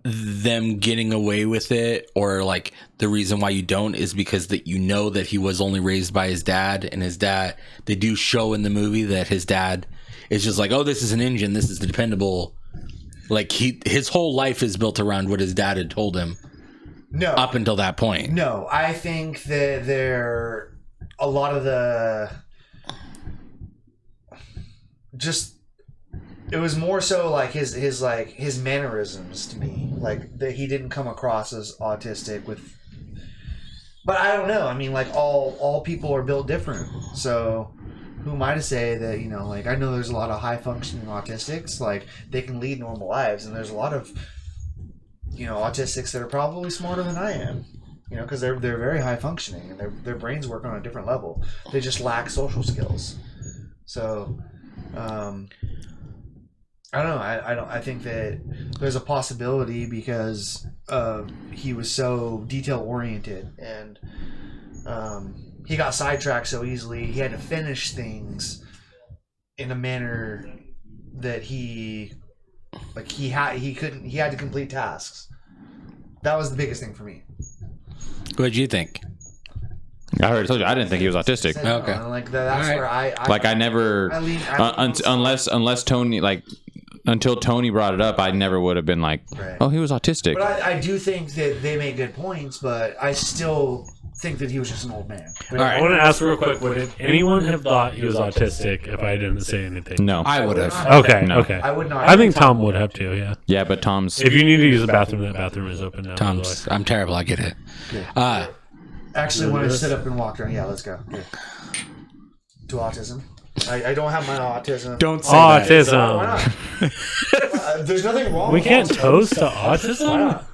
S1: them getting away with it, or like the reason why you don't, is because that you know that he was only raised by his dad, and his dad, they do show in the movie that his dad is just like, oh, this is an engine, this is the dependable, like his whole life is built around what his dad had told him.
S3: No,
S1: up until that point.
S3: No, I think that a lot of the just. It was more so like his mannerisms to me, like that he didn't come across as autistic with. But I don't know. I mean, like all people are built different. So who am I to say that, you know, like I know there's a lot of high functioning autistics, like they can lead normal lives, and there's a lot of, you know, autistics that are probably smarter than I am. You know, because they're very high functioning and their brains work on a different level. They just lack social skills. So. I don't know. I think that there's a possibility because he was so detail oriented and he got sidetracked so easily. He had to finish things in a manner that he had to complete tasks. That was the biggest thing for me.
S1: What did you think?
S4: I already told you I didn't think he was autistic.
S1: Okay.
S3: Like that's
S1: All
S3: where
S4: I never unless Tony, like, until Tony brought it up, I never would have been like,
S3: right.
S4: Oh, he was autistic.
S3: But I do think that they made good points, but I still think that he was just an old man.
S2: All right. I want to ask real quick, would anyone have thought he was autistic if I didn't say anything?
S4: No.
S1: I would have.
S2: Okay,
S4: No.
S2: okay.
S3: I would not.
S2: I think Tom would have too, yeah.
S4: Yeah, but Tom's...
S2: If you need to use the bathroom, that bathroom is open now.
S1: Tom's, I'm terrible, I get it.
S3: Actually want to sit up and walk around. Yeah, let's go. Here. To autism. I don't have my autism.
S1: Don't say
S2: autism.
S3: Why not? There's nothing wrong.
S2: We
S3: with
S2: can't
S3: autism.
S2: toast to
S3: Why
S2: autism?
S3: not?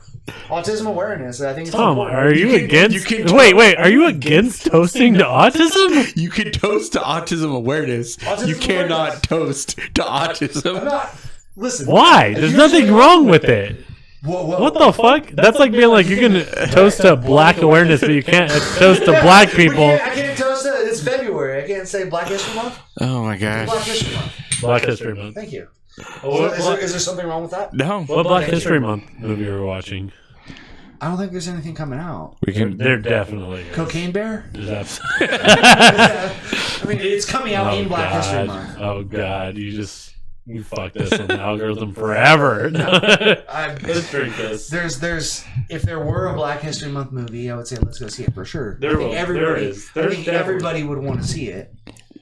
S3: Autism awareness. I think it's
S2: Tom,
S3: important.
S2: are you against? Wait, are you against toasting to autism?
S1: You can toast to autism awareness.
S3: Autism
S1: you cannot
S3: awareness.
S1: toast to autism.
S3: I'm not. Listen.
S2: Why? There's nothing wrong with it. What the fuck? That's like being like you can toast to black awareness, but you can't toast to black people.
S3: I can't toast it. It's February. I can't say Black History Month.
S1: Oh my gosh.
S3: Black History Month.
S2: Black History Month.
S3: Thank you.
S2: What
S3: Is there something wrong with that?
S1: No.
S2: What Black History Month movie are we watching?
S3: I don't think there's anything coming out.
S4: We can...
S2: There definitely is.
S3: Cocaine Bear?
S2: There's
S3: I mean, it's coming out in Black History Month.
S2: Oh god, you fucked this on the algorithm forever. Let's drink this.
S3: There's if there were a Black History Month movie, I would say let's go see it for sure.
S2: There is.
S3: I think everybody would want to see it.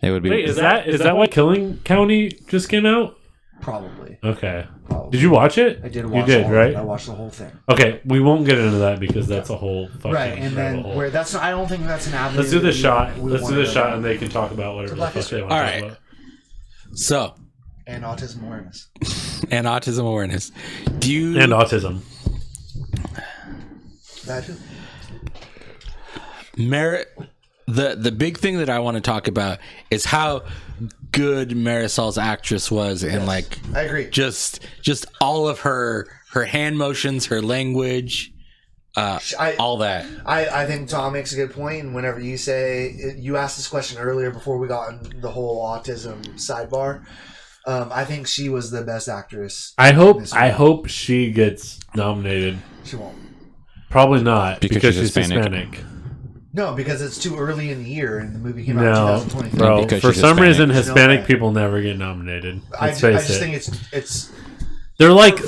S4: It would be...
S2: Wait, is that why Killing County just came out?
S3: Probably.
S2: Okay.
S3: Probably.
S2: Did you watch it?
S3: I did watch
S2: You did, right?
S3: I watched the whole thing.
S2: Okay, we won't get into that because that's a whole fucking
S3: Right, and then
S2: rabbit hole.
S3: where that's I don't think that's an avenue.
S2: Let's do the
S3: that
S2: shot.
S3: we
S2: Let's
S3: wanna
S2: do the
S3: go
S2: shot,
S3: down.
S2: and they can talk about whatever the
S3: Black
S2: fuck they
S3: History.
S2: want to
S1: All
S2: talk
S1: right.
S2: about.
S1: So,
S3: And autism awareness.
S1: and autism awareness. Do you...
S2: And autism.
S3: That too.
S1: Merit... The big thing that I want to talk about is how good Marisol's actress was, and like
S3: I agree.
S1: just all of her hand motions, her language, all that.
S3: I think Tom makes a good point. And whenever you say you asked this question earlier before we got in the whole autism sidebar, I think she was the best actress.
S2: I hope she gets nominated.
S3: She won't.
S2: Probably not
S4: Because
S2: she's
S4: she's
S2: Hispanic.
S3: No, because it's too early in the year, and the movie came out in
S2: No,
S3: 2023.
S2: bro.
S4: Because
S2: For
S4: she's
S2: some
S4: Hispanic.
S2: reason,
S3: There's no
S2: Hispanic
S3: way.
S2: people never get nominated.
S3: I
S2: Let's face
S3: just
S2: it.
S3: think it's
S2: They're like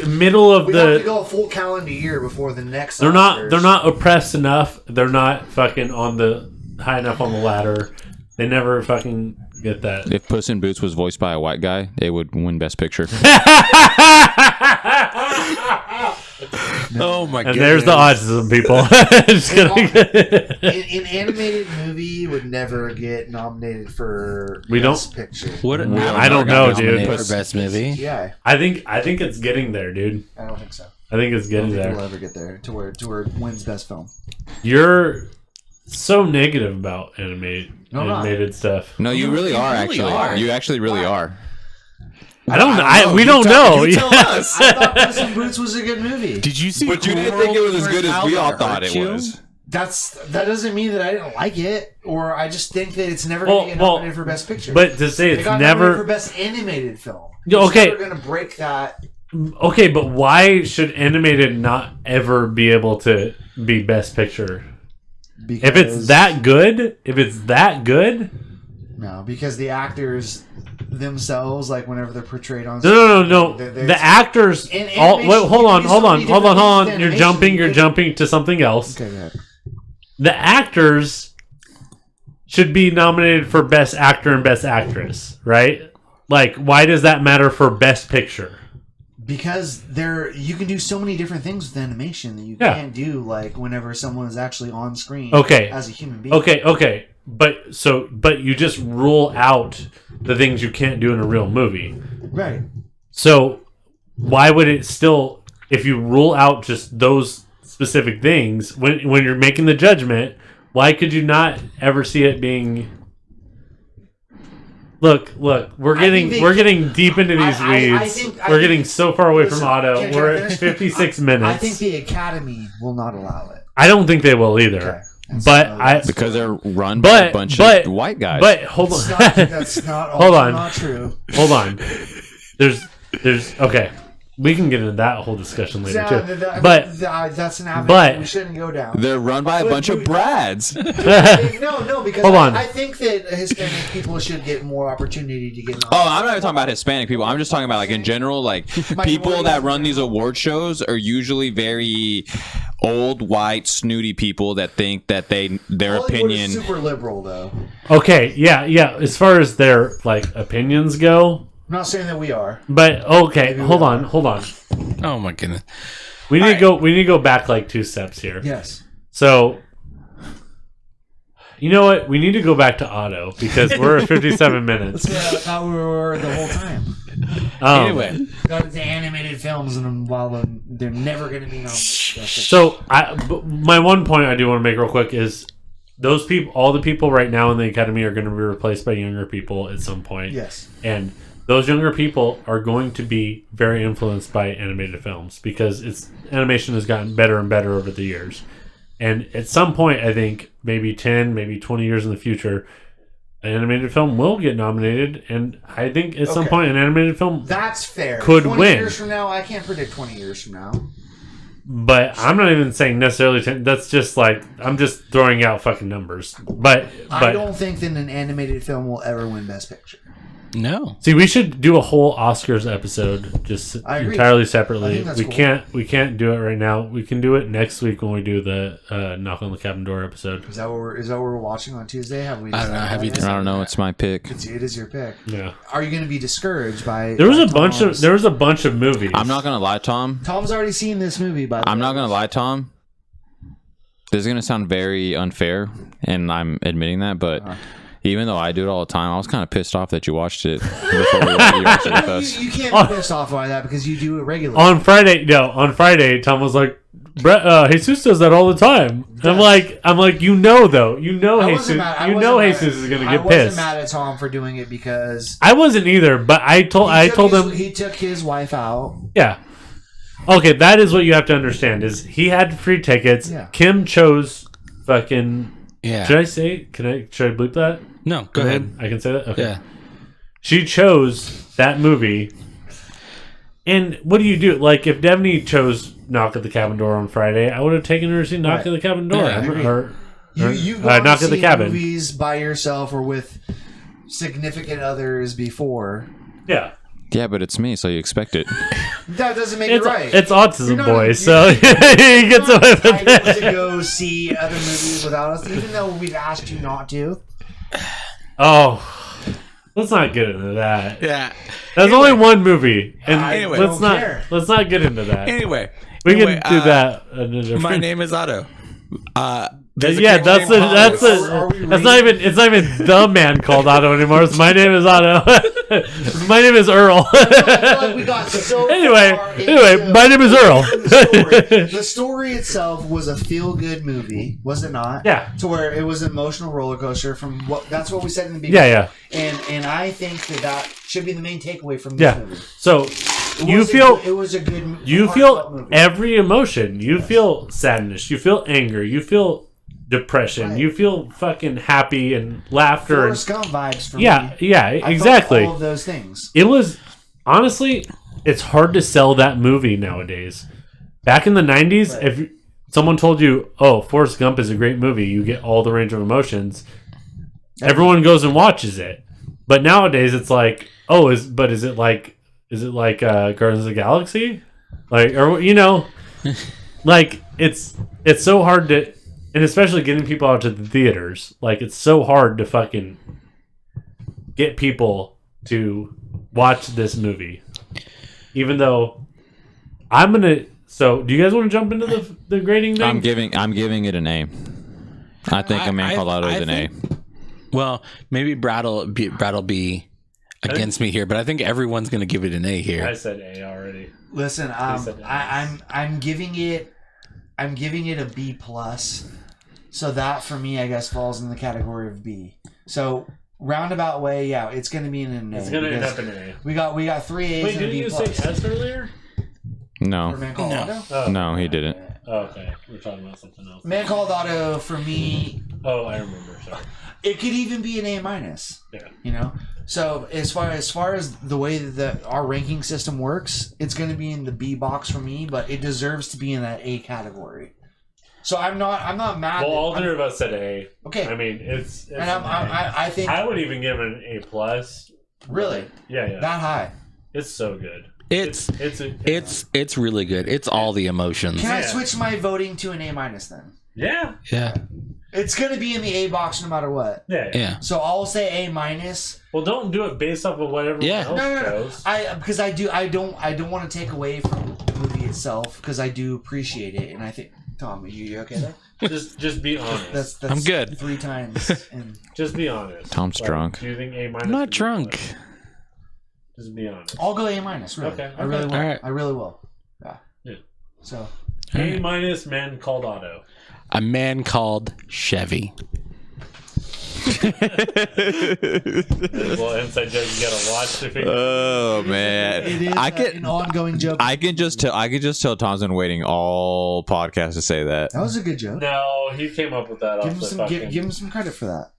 S2: middle of
S3: we have to
S2: the.
S3: go a full calendar year before the next.
S2: They're
S3: Oscars.
S2: not oppressed enough. They're not fucking on the high enough on the ladder. They never fucking get that.
S4: If Puss in Boots was voiced by a white guy, it would win Best Picture.
S1: Oh my god!
S2: And there's the autism people. Just kidding.
S3: An animated movie would never get nominated for
S2: We
S3: Best Picture.
S1: What?
S2: I don't know, dude.
S1: For best movie.
S3: Yeah,
S2: I think it's getting there, dude.
S3: I don't think so.
S2: I think it's
S3: I don't
S2: getting
S3: think
S2: there.
S3: we'll ever get there to where it wins Best Film.
S2: You're so negative about animated
S3: No, I'm not.
S2: stuff.
S4: No, you really are,
S1: really
S4: actually.
S1: are.
S4: You actually really are.
S2: I don't know. We don't know.
S5: You tell us.
S3: I thought Puss in Boots was a good movie.
S1: Did you see?
S5: But you didn't think it was as good as we all thought it was.
S3: That doesn't mean that I didn't like it, or I just think that it's never going to get nominated for Best Picture.
S2: But to say
S3: It
S2: it's
S3: got
S2: never
S3: nominated for Best Animated Film.
S2: Okay.
S3: We're going to break that.
S2: Okay, but why should animated not ever be able to be Best Picture?
S3: Because,
S2: If it's that good,
S3: no, because the actors themselves, like whenever they're portrayed on
S2: no. The actors.
S3: In
S2: All,
S3: animation,
S2: wait, hold
S3: you
S2: on.
S3: can do so many different things in
S2: You're
S3: animation.
S2: You're jumping to something else.
S3: Okay, go ahead.
S2: The actors should be nominated for Best Actor and Best Actress, right? Like, why does that matter for Best Picture?
S3: Because you can do so many different things with animation that you
S2: Yeah.
S3: can't do like whenever someone is actually on screen
S2: Okay.
S3: as a human being.
S2: Okay. But you just rule out the things you can't do in a real movie.
S3: Right.
S2: So why would it still, if you rule out just those specific things when you're making the judgment, why could you not ever see it being? Look, we're getting deep into these weeds. We're getting so far away from Otto.
S3: can I
S2: We're at
S3: finish?
S2: 56 minutes.
S3: I think the Academy will not allow it.
S2: I don't think they will either.
S3: Okay. And
S2: But
S3: so
S2: I-
S3: that's-
S4: Because they're run by a bunch of white guys.
S2: But hold on.
S3: that's not
S2: Hold
S3: also
S2: on.
S3: not true.
S2: Hold on. There's okay. We can get into that whole discussion later
S3: So,
S2: too. But
S3: that's an avenue
S2: but-
S3: we shouldn't go down.
S4: they're run by a bunch of Brads.
S3: No, because
S2: Hold on.
S3: I think that Hispanic people should get more opportunity to get.
S4: Oh, I'm not even talking about Hispanic people. I'm just talking about like in general, like people that run these award shows are usually very old, white, snooty people that think that their
S3: Hollywood
S4: opinion.
S3: is super liberal, though.
S2: okay, yeah. As far as their like opinions go,
S3: I'm not saying that we are.
S2: but okay, hold on.
S1: Oh my goodness.
S2: We need to go back like 2 steps here.
S3: Yes.
S2: So, you know what? We need to go back to Otto because we're at 57 minutes.
S3: That's how we were the whole time.
S1: Anyway,
S3: Got the animated films, and while they're never going to be nominated.
S2: So, my one point I do want to make real quick is those people, all the people right now in the Academy are going to be replaced by younger people at some point.
S3: Yes.
S2: And those younger people are going to be very influenced by animated films because animation has gotten better and better over the years. And at some point, I think maybe 10, maybe 20 years in the future, an animated film will get nominated. And I think at some
S3: Okay.
S2: point, an animated film
S3: That's fair.
S2: Could
S3: 20
S2: win.
S3: years from now, I can't predict 20 years from now.
S2: But I'm not even saying necessarily 10. That's just like, I'm just throwing out fucking numbers. But
S3: I don't think that an animated film will ever win Best Picture.
S1: no.
S2: see, we should do a whole Oscars episode just
S3: I agree.
S2: entirely
S3: I
S2: separately.
S3: think that's
S2: We
S3: cool.
S2: can't do it right now. We can do it next week when we do the Knock on the Cabin Door episode.
S3: Is that what we're watching on Tuesday? Have we?
S1: I don't know.
S3: decided
S1: Have you
S3: that yet?
S4: I don't know. It's my pick.
S3: It is your pick.
S2: Yeah.
S3: Are you going to be discouraged by?
S2: There was
S3: by
S2: a bunch of
S3: Tom's-
S2: movies.
S4: I'm not gonna lie, Tom.
S3: Tom's already seen this movie. By the
S4: I'm
S3: way.
S4: not gonna lie, Tom. This is gonna sound very unfair, and I'm admitting that, but even though I do it all the time, I was kind of pissed off that you watched it before you watched it with us.
S3: You can't be pissed off by that because you do it regularly.
S2: on Friday, Tom was like, Jesus does that all the time. And I'm like, you know,
S3: I
S2: Jesus,
S3: wasn't mad- I
S2: you
S3: wasn't
S2: know,
S3: mad-
S2: Jesus is gonna
S3: I
S2: get
S3: wasn't
S2: pissed.
S3: mad at Tom for doing it because
S2: I wasn't either, but I told him,
S3: he took his wife out.
S2: yeah. Okay, that is what you have to understand is he had free tickets.
S3: Yeah.
S2: Kim chose fucking.
S1: Yeah.
S2: Should I say? Should I bleep that?
S1: No. Go ahead.
S2: I can say that. Okay.
S1: Yeah.
S2: She chose that movie. And what do you do? Like, if Devney chose Knock at the Cabin Door on Friday, I would have taken her to see Knock
S3: Right.
S2: at the Cabin Door.
S1: Yeah, I
S3: agree.
S2: Or
S3: You
S2: Knock at the Cabin.
S3: movies by yourself or with significant others before.
S2: Yeah.
S4: Yeah, but it's me, so you expect it.
S3: That doesn't make
S2: It's,
S3: it right.
S2: it's autism,
S3: You're not-
S2: boy,
S3: you're-
S2: so he gets away with
S3: entitled
S2: it.
S3: to go see other movies without us, even though we've asked you not to.
S2: Oh, let's not get into that.
S1: Yeah.
S2: There's only one movie, and
S1: Anyway.
S2: let's
S3: Don't
S2: not
S3: care.
S2: let's not get into that.
S1: Anyway.
S2: We can
S1: Anyway,
S2: do that. In a different-
S1: My name is Otto.
S2: Yeah, that's not even it's not even the Man Called Otto anymore. It's My Name is Otto. My name is Earl.
S3: I feel like we got so
S2: Anyway,
S3: far into
S2: my name is Earl.
S3: the story itself was a feel-good movie, was it not?
S2: Yeah.
S3: To where it was an emotional roller coaster from that's what we said in the beginning.
S2: Yeah.
S3: And I think that should be the main takeaway from this movie.
S2: So
S3: It was a good movie.
S2: you feel every emotion. You feel sadness. You feel anger. You feel depression.
S3: Right.
S2: You feel fucking happy and laughter.
S3: Forrest Gump vibes for me.
S2: Yeah,
S3: I
S2: exactly.
S3: felt all of those things.
S2: It was honestly, it's hard to sell that movie nowadays. Back in the 90s,
S3: Right.
S2: if someone told you, "Oh, Forrest Gump is a great movie," you get all the range of emotions. Everyone goes and watches it. But nowadays, it's like, "Oh, is it like Guardians of the Galaxy?" Like, or like it's so hard to, and especially getting people out to the theaters. Like, it's so hard to fucking get people to watch this movie. Even though I'm gonna. So, do you guys want to jump into the grading thing?
S4: I'm giving it an A. I think A Man Called Otto is an A.
S1: Well, maybe Brad'll be against me here, but I think everyone's going to give it an A here.
S2: I said A already.
S3: Listen, I'm giving it a B plus. So that for me, I guess, falls in the category of B. So roundabout way, yeah, it's going to be in an A.
S2: It's gonna end up in an A.
S3: We got 3 A's
S2: Wait,
S3: and a
S2: didn't
S3: B
S2: you
S3: plus.
S2: say S earlier?
S3: For
S4: No.
S3: Man Called Otto?
S2: Oh.
S4: No, he didn't.
S2: Oh, okay, we're talking about something else.
S3: Man Called Otto for me,
S2: Oh, I remember. Sorry.
S3: it could even be an A minus.
S2: Yeah.
S3: So as far as the way that our ranking system works, it's going to be in the B box for me, but it deserves to be in that A category. So I'm not mad.
S2: Well, all three of us said A.
S3: Okay.
S2: I mean, it's
S3: And I think
S2: I would even give it an A plus.
S3: really
S2: Yeah.
S3: that high.
S2: It's so good.
S1: It's really good. It's all the emotions.
S3: Can I
S2: Yeah.
S3: switch my voting to an A minus then?
S2: Yeah.
S1: Yeah.
S3: It's going to be in the A box no matter what.
S2: Yeah.
S1: Yeah.
S3: So I'll say A minus.
S2: Well, don't do it based off of whatever
S1: Yeah.
S2: else
S3: No.
S2: goes.
S3: Because I don't want to take away from the movie itself because I do appreciate it, and I think Tom, you okay there?
S2: Just be honest.
S3: That's
S1: I'm good.
S3: 3 times. And
S2: Just be honest.
S4: Tom's drunk.
S2: Do you think A minus?
S1: I'm not
S2: would be
S1: drunk.
S2: plus? Just be honest.
S3: I'll go A minus. Really.
S2: Okay,
S3: I really
S2: okay.
S3: will.
S1: All right.
S3: I really will.
S2: Yeah.
S3: So
S2: A minus, Man Called Otto.
S1: A Man Called Chevy.
S2: Well, inside joke you gotta watch to figure.
S4: Oh man,
S3: it is an ongoing joke.
S4: I can just tell Tom's been waiting all podcast to say that.
S3: That was a good joke.
S2: No, he came up with that.
S3: Give
S2: off
S3: him
S2: the
S3: some
S2: fucking,
S3: give him some credit for that.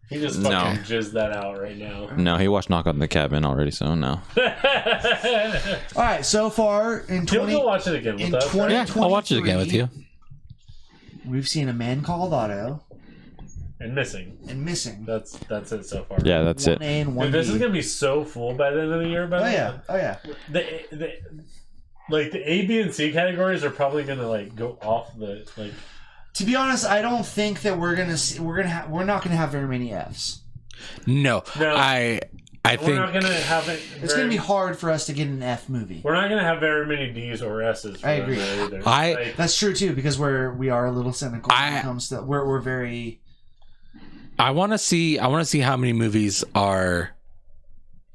S2: He just
S4: No.
S2: fucking jizzed that out right now.
S4: No, he watched Knock on the Cabin already, so no.
S3: All right, so far in
S2: He'll
S3: 20
S2: go watch it again with
S3: in
S2: us.
S3: 20
S1: Yeah, I'll watch it again with you.
S3: we've seen A Man Called Otto
S2: And missing.
S3: and Missing.
S2: That's it so far.
S4: Yeah, that's
S3: One
S4: it.
S3: A and one
S2: Dude, this
S3: B.
S2: is gonna be so full by the end of the year. By the
S3: Oh
S2: way.
S3: yeah.
S2: The A, B, and C categories are probably gonna like go off the like.
S3: To be honest, I don't think that we're not gonna have very many Fs.
S1: No.
S2: No.
S1: I
S2: We're
S1: think
S2: not gonna have it.
S3: It's gonna be hard for us to get an F movie.
S2: We're not gonna have very many D's or S's. For
S3: I
S2: them
S3: agree.
S2: there either.
S1: I-
S2: Like,
S3: That's true too because we are a little cynical when it comes to we're very
S1: I want to see how many movies are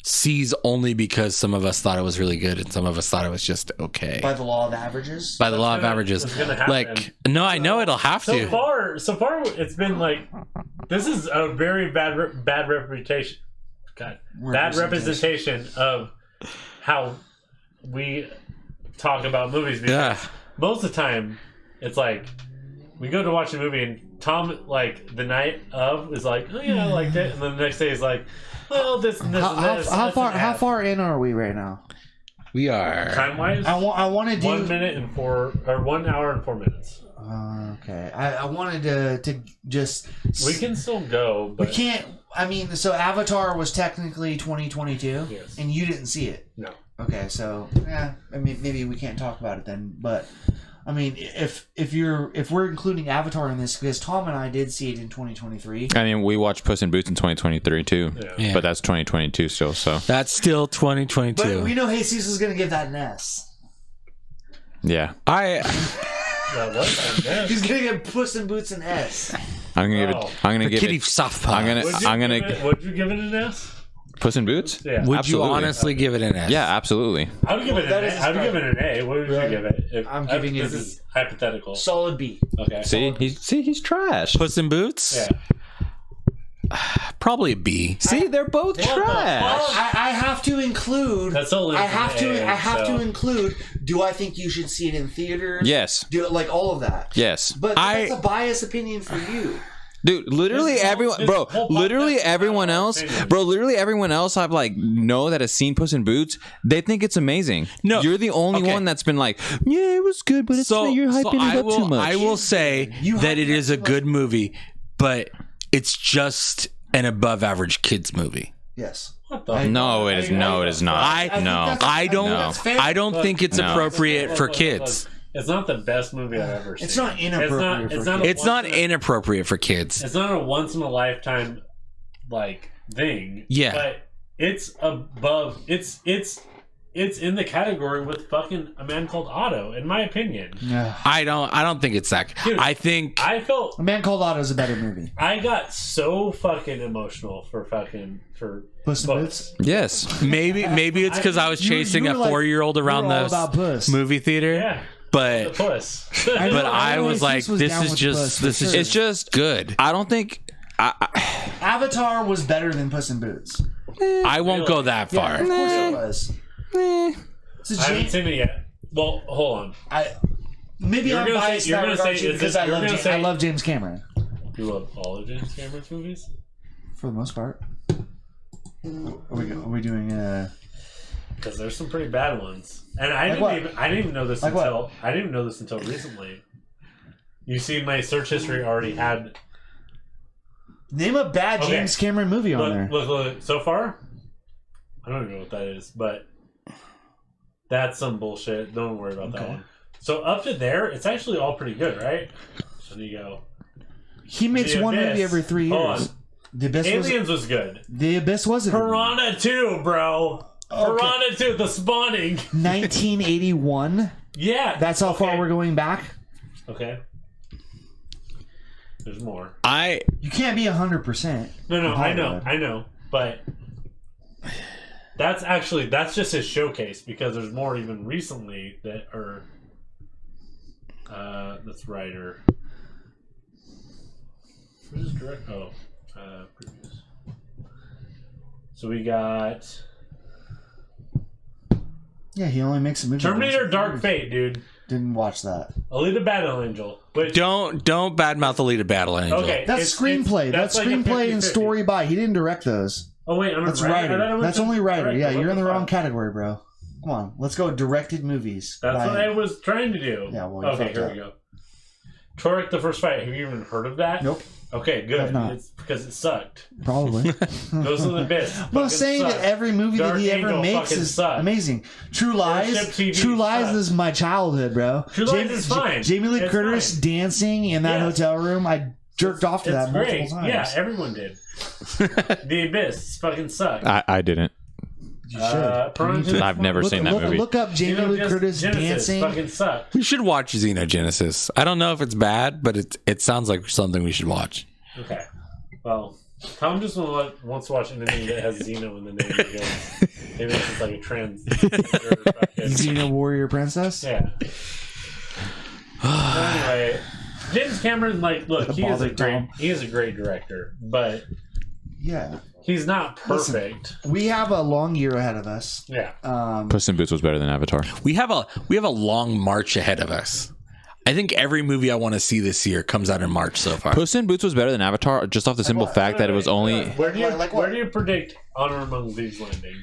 S1: C's only because some of us thought it was really good and some of us thought it was just okay.
S3: by the law of averages.
S1: By the law of
S2: gonna-
S1: averages.
S2: it's gonna happen.
S1: Like, no, I know it'll have
S2: so
S1: to.
S2: far, it's been like this is a very bad reputation. God, bad representation of how we talk about movies. Because
S1: Yeah.
S2: most of the time, it's like we go to watch a movie and Tom, like the night of, is like, "Oh yeah, I liked it," and then the next day is like, "Well, this and this and this."
S3: How far in are we right now?
S1: We are.
S2: Time wise,
S3: I want to do
S2: 1 minute and 1 hour and 4 minutes.
S3: Okay, I wanted to just
S2: We can still go, but
S3: we can't. I mean, so Avatar was technically 2022,
S2: Yes.
S3: and you didn't see it.
S2: No.
S3: Okay, so yeah, I mean, maybe we can't talk about it then. But I mean, if we're including Avatar in this, because Tom and I did see it in 2023.
S4: I mean, we watched Puss in Boots in 2023 too,
S2: Yeah.
S4: but that's 2022 still. So
S1: That's still 2022.
S3: But we know Jesus is going to give that an S.
S4: yeah,
S3: He's gonna get Puss in Boots an S.
S4: I'm gonna give it. I'm gonna give
S1: Kitty
S4: it.
S1: soft paw.
S4: I'm gonna.
S2: Would you give it an S?
S4: Puss in Boots.
S2: Yeah.
S1: Would
S4: Absolutely.
S1: you honestly give it an S?
S4: Yeah, absolutely.
S2: I would give it an A. I would give it an A. What would you give it?
S3: I'm giving it a
S2: This
S3: B.
S2: is hypothetical.
S3: Solid B.
S2: Okay.
S4: He's trash.
S1: Puss in Boots?
S2: Yeah.
S1: Probably a B.
S4: See, they're both trash.
S3: I have to include.
S2: That's only
S3: I have to.
S2: A,
S3: I have
S2: so-
S3: to include. Do I think you should see it in theaters?
S4: Yes.
S3: Do like all of that.
S4: Yes.
S3: But that's a biased opinion for you.
S4: Dude, literally everyone, bro. Literally everyone else, bro. Literally everyone else I've like know that has seen Puss in Boots. They think it's amazing.
S1: No,
S4: you're the only
S1: okay.
S4: one that's been like, yeah, it was good, but it's you're hyping it up too much.
S1: I will say that it is a good movie, but it's just an above average kids movie.
S3: Yes.
S2: What the?
S4: No, it is. No, it is not.
S1: I don't think it's appropriate for kids.
S2: It's not the best movie I've ever seen.
S3: It's not inappropriate for kids.
S1: It's not inappropriate for kids.
S2: It's not a once in a lifetime like thing.
S1: Yeah.
S2: But it's above. It's in the category with fucking A Man Called Otto, in my opinion.
S3: Yeah.
S1: I don't think it's that.
S2: Dude,
S1: I think
S2: I felt
S3: A Man Called Otto is a better movie.
S2: I got so fucking emotional for
S3: Puss in Boots.
S4: Yes.
S1: maybe it's because I was chasing
S3: you
S1: a
S3: were like-
S1: 4-year-old around
S3: you were all about
S1: the
S3: Puss.
S1: movie theater.
S2: Yeah. The
S1: But
S2: puss.
S1: but I was like,
S3: was
S1: this
S3: down
S1: is
S3: with
S1: just
S3: Puss,
S1: this
S3: for
S1: is
S3: sure.
S4: It's just
S1: good.
S4: I don't think.
S3: Avatar was better than Puss in Boots.
S1: I won't go that far.
S3: Yeah, of course it was. It's a
S2: I haven't
S3: James,
S2: seen it yet. Well, hold on.
S3: maybe
S2: You're
S3: I'm
S2: gonna say-
S3: biased in
S2: you're
S3: that
S2: gonna
S3: regard
S2: say-
S3: too,
S2: is
S3: because
S2: it-
S3: I
S2: you're
S3: love
S2: gonna
S3: James,
S2: say-
S3: I love James Cameron
S2: You love all of James Cameron's movies?
S3: for the most part. Are we doing?
S2: Because there's some pretty bad ones, and I
S3: Like
S2: didn't even know this
S3: Like what?
S2: until I didn't even know this until recently. You see, my search history already had.
S3: Name a bad
S2: Okay.
S3: James Cameron movie on there.
S2: Look. So far, I don't even know what that is, but that's some bullshit. Don't worry about that
S3: Okay.
S2: one. So up to there, it's actually all pretty good, right? So you go.
S3: He makes
S2: The
S3: one
S2: Abyss.
S3: movie every 3
S2: Hold
S3: years.
S2: on.
S3: The Abyss
S2: Aliens was good.
S3: The Abyss was a good movie.
S2: Piranha 2, bro.
S3: Okay.
S2: Piranha 2, The Spawning.
S3: 1981.
S2: Yeah.
S3: That's how far
S2: okay.
S3: we're going back.
S2: Okay. There's more.
S3: You can't be 100%.
S2: No, I
S3: Hollywood.
S2: know, but that's just his showcase because there's more even recently that are that's writer. Who's direct? Previous. So we got
S3: Yeah, he only makes a movie.
S2: Terminator
S3: once.
S2: Dark Fate, dude.
S3: Didn't watch that.
S2: Alita Battle Angel. Which,
S1: Don't badmouth Alita Battle Angel.
S2: okay,
S3: That's
S2: it's-
S3: screenplay. That's
S2: like a
S3: screenplay and
S2: 50-50.
S3: story by. He didn't direct those.
S2: Oh wait, I'm
S3: That's
S2: a writer. I thought I
S3: writer.
S2: was
S3: That's
S2: a
S3: only writer.
S2: director.
S3: Yeah,
S2: What
S3: you're in the
S2: fuck?
S3: wrong category, bro. Come on, let's go directed movies.
S2: That's
S3: by
S2: what
S3: him.
S2: I was trying to do.
S3: Yeah, well, you
S2: okay,
S3: fucked
S2: here
S3: up.
S2: we go. Torek the First Fight. Have you even heard of that?
S3: Nope,
S2: Okay,
S3: Have
S2: good.
S3: not.
S2: It's because it sucked.
S3: probably.
S2: Those are the best.
S3: I'm not saying that every movie
S2: Dark
S3: that he ever
S2: Angel
S3: makes
S2: fucking
S3: is
S2: sucked.
S3: amazing. True Lies.
S2: Airship TV
S3: True Lies
S2: sucked.
S3: is my childhood, bro.
S2: True Lies is fine.
S3: Jamie Lee
S2: It's
S3: Curtis
S2: fine.
S3: dancing in that
S2: Yes.
S3: hotel room. I jerked off to
S2: It's
S3: that
S2: great.
S3: multiple times.
S2: Yeah, everyone did. The Abyss fucking sucked.
S4: I didn't.
S3: You should.
S2: Piranha
S4: I've never seen that movie.
S3: Look up Jamie Lee Curtis dancing.
S2: fucking sucked.
S1: We should watch Xenogenesis. I don't know if it's bad, but it sounds like something we should watch.
S2: Okay. Well, Tom just wants to watch anything that has Xeno in the name because maybe it's just like a trans.
S3: Xena Warrior Princess.
S2: Yeah. Anyway, James Cameron, look, he is a great director, but
S3: Yeah.
S2: he's not perfect.
S3: We have a long year ahead of us.
S2: Yeah.
S4: Puss in Boots was better than Avatar.
S1: We have a long march ahead of us. I think every movie I want to see this year comes out in March so far.
S4: Puss in Boots was better than Avatar, just off the simple fact that it was only.
S2: Where do you,
S3: Like what?
S2: where do you predict Honor Among Thieves landing?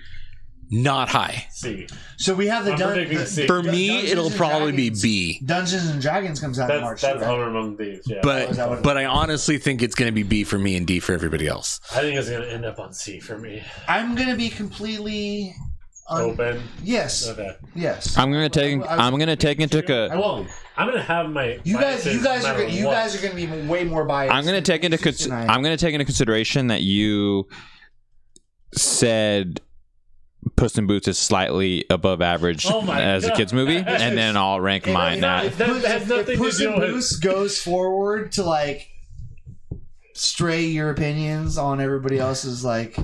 S1: Not high.
S2: C.
S3: So we have the
S2: I'm predicting C.
S1: For me,
S3: Dungeons
S1: it'll
S3: and
S1: probably be
S3: Dragons.
S1: B.
S3: Dungeons and Dragons comes out in
S2: That's
S3: March.
S2: that's
S3: right?
S2: Honor Among Thieves. Yeah.
S1: But I honestly think it's going to be B for me and D for everybody else.
S2: I think it's gonna end up on C for me.
S3: I'm gonna be completely
S2: Open.
S3: Yes.
S2: Okay.
S3: Yes.
S4: I'm gonna take into
S3: I won't.
S2: I'm gonna have my.
S3: You guys
S2: biases no matter what.
S3: guys are gonna be way more biased.
S4: I'm gonna take into
S3: tonight.
S4: I'm gonna take into consideration that you said Puss in Boots is slightly above average
S2: Oh my
S4: as a
S2: God.
S4: kids movie, and then I'll rank mine at.
S2: That has nothing to
S3: Puss
S2: do
S3: in
S2: with.
S3: Boots goes forward to like stray your opinions on everybody else's like.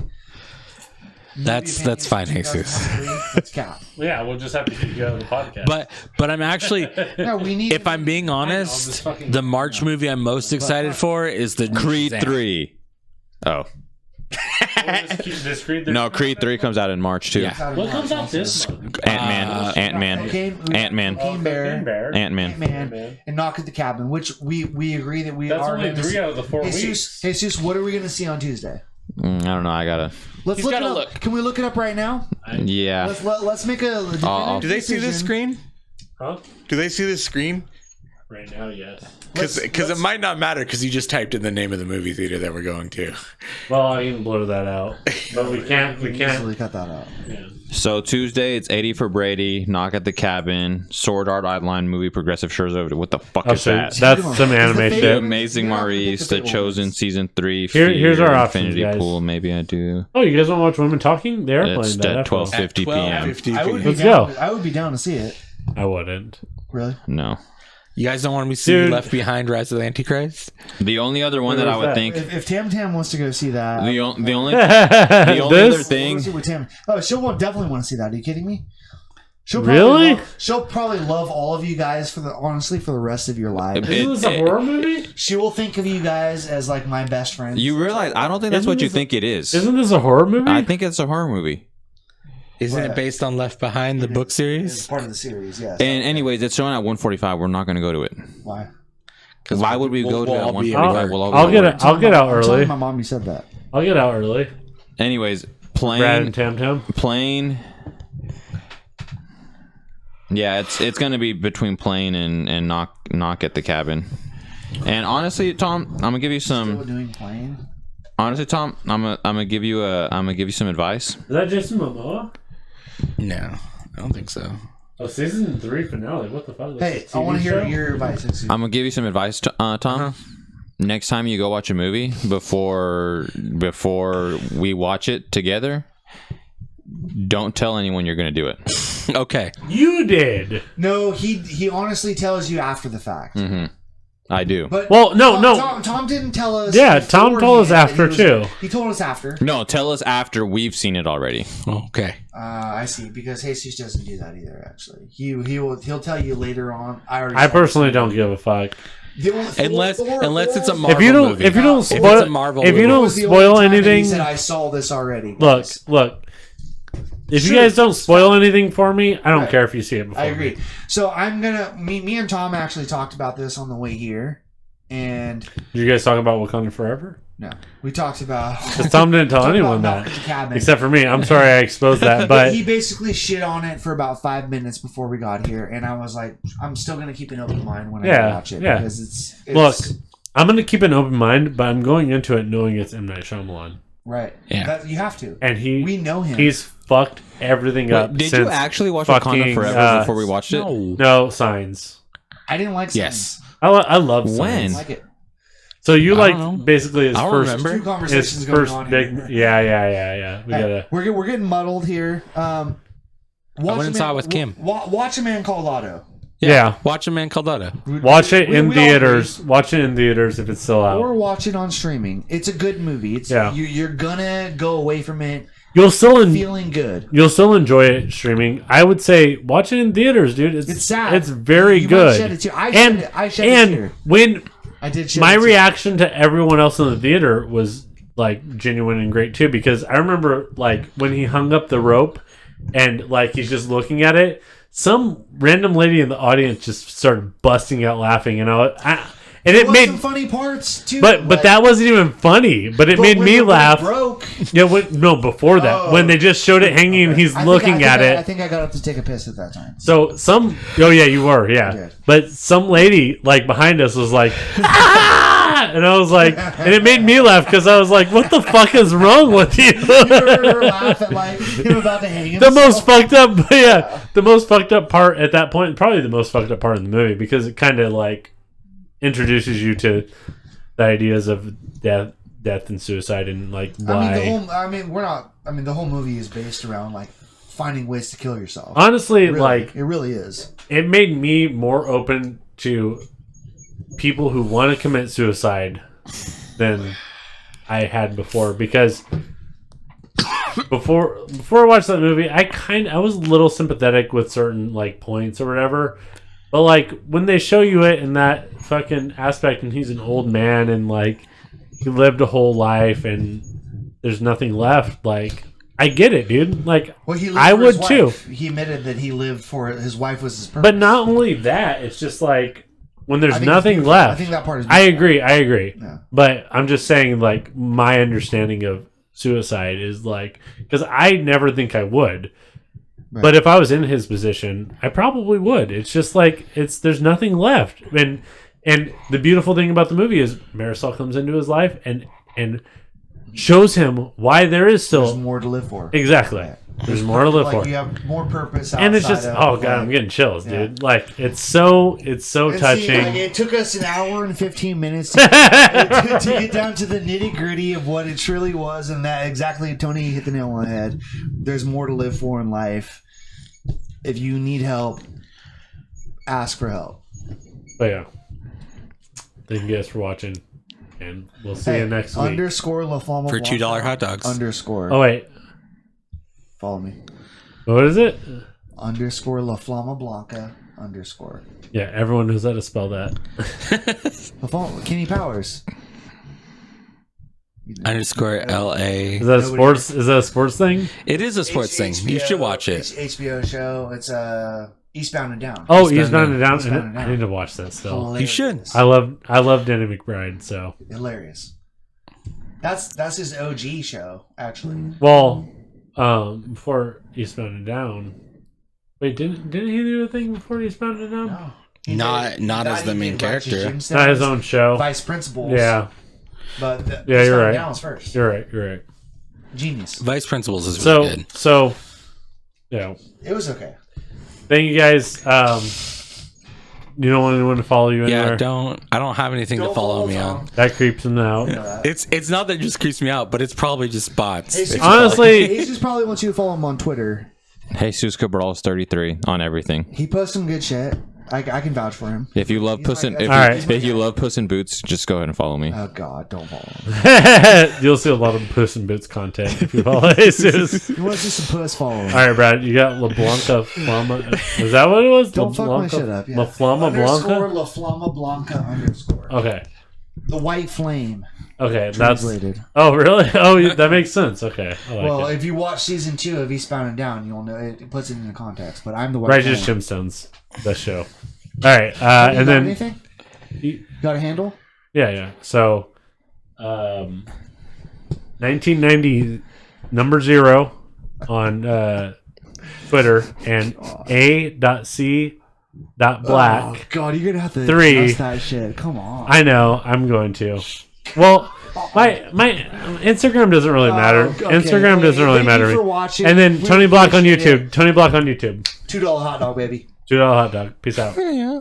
S1: That's fine, Jesus.
S3: That's cap.
S2: Yeah, we'll just have to keep you out of the podcast.
S1: But I'm actually,
S3: No, we need.
S1: if I'm being honest,
S2: this fucking-
S1: the March movie I'm most excited for is the
S4: Creed
S1: Shazam.
S4: 3. Oh. No, Creed 3 comes out in March too.
S1: Yeah.
S6: What comes out this month?
S4: Ant-Man. Ant-Man.
S3: Ant-Man,
S4: Ant-Man.
S3: Man, and Knock at the Cabin, which we agree that we
S6: That's
S3: are
S6: only
S3: gonna
S6: 3
S3: see.
S6: out of the 4 weeks.
S3: Jesus, what are we going to see on Tuesday?
S4: I don't know. I gotta.
S3: Let's
S1: He's
S3: look it
S1: gotta
S3: up.
S1: look.
S3: Can we look it up right now?
S4: Yeah.
S3: Let's make a. definitive
S7: Do they see this
S3: decision.
S7: screen?
S6: Huh?
S7: Do they see this screen?
S6: Right now, yes.
S7: Because it might not matter because you just typed in the name of the movie theater that we're going to.
S2: Well, I can blur that out, but we can't. We can't.
S3: Easily cut that out.
S6: Yeah.
S4: So Tuesday, it's 80 for Brady, Knock at the Cabin, Sword Art Online movie, Progressive Scherzo. What the fuck
S2: Oh,
S4: is
S2: so
S4: that?
S2: that's some anime
S3: The
S2: shit.
S3: Fable-
S4: Amazing
S3: You're not gonna
S4: Maurice,
S3: get
S4: The
S3: the big
S4: Chosen
S3: ones.
S4: Season 3.
S2: Here's our options,
S4: Infinity
S2: guys.
S4: Pool. Maybe I do.
S2: Oh, you guys want to watch women talking? They are
S4: It's
S2: playing that.
S4: at
S2: That's all.
S4: 12:50 p.m.
S7: 12:50
S3: I would be
S2: Let's
S3: down.
S2: go.
S3: I would be down to see it.
S2: I wouldn't.
S3: Really?
S4: No.
S1: You guys don't want me to see
S2: Dude.
S1: Left Behind: Rise of the Antichrist?
S4: The only other one
S2: Where
S4: that I
S2: was
S4: would
S2: that?
S4: think.
S3: If Tam Tam wants to go see that,
S4: The only the only
S2: the
S4: other
S3: we'll
S4: thing.
S3: see what Tam. Oh, definitely want to see that. Are you kidding me?
S2: Really?
S3: She'll probably love all of you guys for the rest of your life.
S2: Isn't this a horror movie?
S3: She will think of you guys as like my best friends.
S4: You realize I don't think that's
S2: Isn't
S4: what you
S2: this a-
S4: think it is.
S2: Isn't this a horror movie?
S4: I think it's a horror movie.
S1: Isn't
S3: What?
S1: it based on Left Behind, the book
S3: It's
S1: series?
S3: part of the series. Yes.
S4: And anyways, it's showing at 1:45. We're not going to go to it.
S3: Why?
S4: Why would we go to it at
S1: all be
S4: 1:45? We'll all
S2: I'll
S4: be
S2: get
S4: at
S2: it. I'll get out
S3: I'm telling
S2: early.
S3: my mom you said that.
S2: I'll get out early.
S4: Anyways,
S2: Brad and Tam Tam.
S4: plane. Yeah, it's going to be between plane and knock at the cabin. And honestly, Tom, I'm gonna give you
S3: Still
S4: some.
S3: doing playing.
S4: Honestly, Tom, I'm gonna give you some advice.
S2: Is that Jason Momoa?
S1: No, I don't think so.
S2: Oh, season 3 finale. What the fuck?
S3: Hey, I want to hear your advice.
S4: I'm gonna give you some advice, Tom. Next time you go watch a movie, before we watch it together, don't tell anyone you're gonna do it.
S1: Okay.
S2: You did.
S3: No, he honestly tells you after the fact.
S4: I do.
S3: But
S2: Well, no.
S3: Tom didn't tell us.
S2: Yeah, Tom told us
S3: beforehand that
S2: after,
S3: he was-
S2: too.
S3: He told us after.
S4: No, tell us after we've seen it already.
S1: Okay.
S3: I see, because Jesus doesn't do that either. Actually, he'll tell you later on.
S2: I personally don't give a fuck.
S1: Unless it's a
S2: If
S1: Marvel
S2: you don't,
S1: movie.
S2: if you don't
S1: If it's
S2: spoil,
S1: a Marvel
S2: if you
S1: movie.
S2: don't spoil anything,
S3: He said I saw this already.
S2: look.
S3: guys."
S2: If you
S3: Sure.
S2: guys don't spoil anything for me, I don't
S3: Right.
S2: care if you see it before.
S3: I agree. So I'm gonna me and Tom actually talked about this on the way here, and
S2: Did you guys talk about Wakanda Forever?
S3: no, we talked about.
S2: Because Tom didn't tell
S3: talked
S2: anyone
S3: about Knock
S2: that,
S3: at the Cabin.
S2: except for me. I'm sorry I exposed that, but
S3: he basically shit on it for about 5 minutes before we got here, and I was like, I'm still gonna keep an open mind when I
S2: Yeah,
S3: watch it
S2: yeah.
S3: because it's
S2: look, I'm gonna keep an open mind, but I'm going into it knowing it's M. Night Shyamalan,
S3: right.
S1: Yeah.
S3: That, you have to.
S2: and
S3: We know him.
S2: he's fucked everything up.
S4: Did
S2: since
S4: you actually watch
S2: fucking,
S4: Wakanda Forever before we watched it?
S1: No.
S2: No Signs.
S3: I didn't like.
S1: Yes.
S2: I love Signs.
S4: When?
S3: I didn't like it.
S2: So you
S1: I
S2: like
S1: don't know.
S2: basically his
S1: I don't
S2: first,
S1: remember.
S3: Two conversations
S2: his
S3: going
S2: first
S3: on
S2: big,
S3: here.
S2: yeah. We
S3: Hey,
S2: gotta.
S3: we're getting muddled here. Watch
S1: went and saw it with Kim.
S3: Watch A Man Called Otto.
S2: Yeah.
S1: Watch a Man Called Otto.
S2: Watch it in
S3: We all
S2: theaters. Watch it in theaters if it's still out.
S3: Or watch it on streaming. It's a good movie. It's
S2: Yeah.
S3: you're gonna go away from it
S2: You'll still
S3: feeling good.
S2: you'll still enjoy it streaming. I would say watch it in theaters, dude.
S3: It's sad.
S2: It's very
S3: You might
S2: good.
S3: shed a tear. I
S2: and
S3: shed it- I shed a
S2: and
S3: tear.
S2: when
S3: I did. Shed
S2: my
S3: a tear.
S2: reaction to everyone else in the theater was like genuine and great too, because I remember like when he hung up the rope and like he's just looking at it. Some random lady in the audience just started busting out laughing, and and it
S3: There was
S2: made.
S3: some funny parts too.
S2: But that wasn't even funny. But it
S3: but
S2: made
S3: when
S2: me
S3: the rope
S2: laugh.
S3: Broke.
S2: Yeah, no, before that,
S3: Oh.
S2: when they just showed it hanging and he's looking at it.
S3: I think I got up to take a piss at that time.
S2: So oh yeah, you were, yeah.
S3: did.
S2: But some lady like behind us was like, ah! And I was like, and it made me laugh because I was like, what the fuck is wrong with you?
S3: You heard her laugh at like him about to hang
S2: The
S3: himself.
S2: most fucked up, the most fucked up part at that point, probably the most fucked up part in the movie, because it kind of like introduces you to the ideas of death and suicide and like why.
S3: we're not. I mean, the whole movie is based around like finding ways to kill yourself.
S2: Honestly,
S3: Really,
S2: like
S3: it really is.
S2: it made me more open to people who want to commit suicide than I had before, because before I watched that movie, I was a little sympathetic with certain like points or whatever. But like when they show you it in that fucking aspect, and he's an old man and like he lived a whole life and there's nothing left, like I get it, dude. Like
S3: Well, he lived
S2: I
S3: for his
S2: would too.
S3: wife. He admitted that he lived for his wife was his purpose.
S2: But not only that, it's just like when
S3: I
S2: there's
S3: think it's
S2: nothing
S3: beautiful.
S2: left.
S3: I think that part is
S2: I
S3: beautiful.
S2: agree.
S3: Yeah.
S2: But I'm just saying, like, my understanding of suicide is like, because I never think I would.
S3: Right.
S2: But if I was in his position, I probably would. It's just like there's nothing left. And the beautiful thing about the movie is Marisol comes into his life and shows him why there is
S3: There's
S2: still
S3: more to live for.
S2: exactly. There's more to live
S3: Like
S2: for.
S3: you have more purpose.
S2: And it's just
S3: outside of,
S2: I'm getting chills,
S3: Yeah.
S2: dude. Like it's so
S3: And
S2: touching.
S3: see, like, it took us an hour and 15 minutes to get down to the nitty gritty of what it truly was, and that exactly, Tony hit the nail on the head. There's more to live for in life. If you need help, ask for help.
S2: But yeah, thank you guys for watching, and we'll see you next week.
S3: Underscore La Flama
S7: For $2
S3: Blanca.
S7: hot dogs.
S3: Underscore.
S2: Oh wait,
S3: Follow me.
S2: what is it?
S3: Underscore La Flama Blanca. Underscore.
S2: Yeah, everyone knows how to spell that.
S3: La Flama, Kenny Powers.
S7: Underscore LA.
S2: Is that a sports? Is that a sports thing?
S7: It is a sports thing. You should watch it.
S3: HBO show. It's Eastbound and Down.
S2: Oh, Eastbound and Down.
S3: Eastbound and
S2: I
S3: Down.
S2: need to watch that still.
S3: Hilarious.
S7: should.
S2: I love Danny McBride. So
S3: Hilarious. That's his OG show, actually.
S2: well, before Eastbound and Down. Wait, didn't he do a thing before Eastbound and Down?
S3: No.
S7: Not as the main character.
S2: Not his own show.
S3: Vice principals.
S2: Yeah,
S3: But
S2: Yeah, you're right.
S3: Down was first.
S2: you're right.
S3: Genius.
S7: Vice Principals is really good.
S2: So, yeah.
S3: It was okay.
S2: Thank you guys. You don't want anyone to follow you anywhere.
S7: Yeah, I don't have anything to follow me on.
S2: That creeps them out.
S7: It's not that it just creeps me out, but it's probably just bots.
S3: Jesus
S2: Honestly-
S3: Jesus probably wants you to follow him on Twitter.
S4: Jesus Cabral's 33 on everything.
S3: He posts some good shit. I can vouch for him.
S4: If you love
S3: He's
S4: Puss in,
S3: like-
S4: if,
S2: All
S4: you,
S2: right.
S4: if you love Puss in Boots, just go ahead and follow me.
S3: Oh God, don't follow him.
S2: You'll see a lot of Puss in Boots content if you follow Jesus.
S3: He wants to see some puss follow him.
S2: All right, Brad, you got La Blanca Flama. Was that what it was?
S3: Don't
S2: La
S3: fuck
S2: Blanca,
S3: my shit up. Yeah.
S2: La Flama
S3: Underscore
S2: Blanca?
S3: La Flama Blanca underscore.
S2: Okay.
S3: The white flame.
S2: Okay, that's...
S3: Translated.
S2: Oh, really? Oh, that makes sense. Okay. I like
S3: Well,
S2: it.
S3: if you watch season 2 of Eastbound and Down, you'll know it puts it into context. But I'm the white
S2: Righteous
S3: flame.
S2: Gemstones. Best show. All right.
S3: You
S2: And
S3: got
S2: then...
S3: anything? You got a handle?
S2: Yeah. So, 1990 number 0 on Twitter and a.c.black.
S3: Oh God, you're gonna have to
S2: 3.
S3: adjust that shit. Come on.
S2: I know. I'm going to. Well, my Instagram doesn't really matter.
S3: Okay.
S2: Instagram doesn't really
S3: Thank
S2: matter
S3: you
S2: to
S3: for
S2: me.
S3: watching.
S2: And then
S3: We
S2: Tony Block on
S3: appreciate
S2: YouTube. Tony Block on YouTube.
S3: $2 hot dog, baby.
S2: $2 hot dog. Peace out.
S7: Yeah.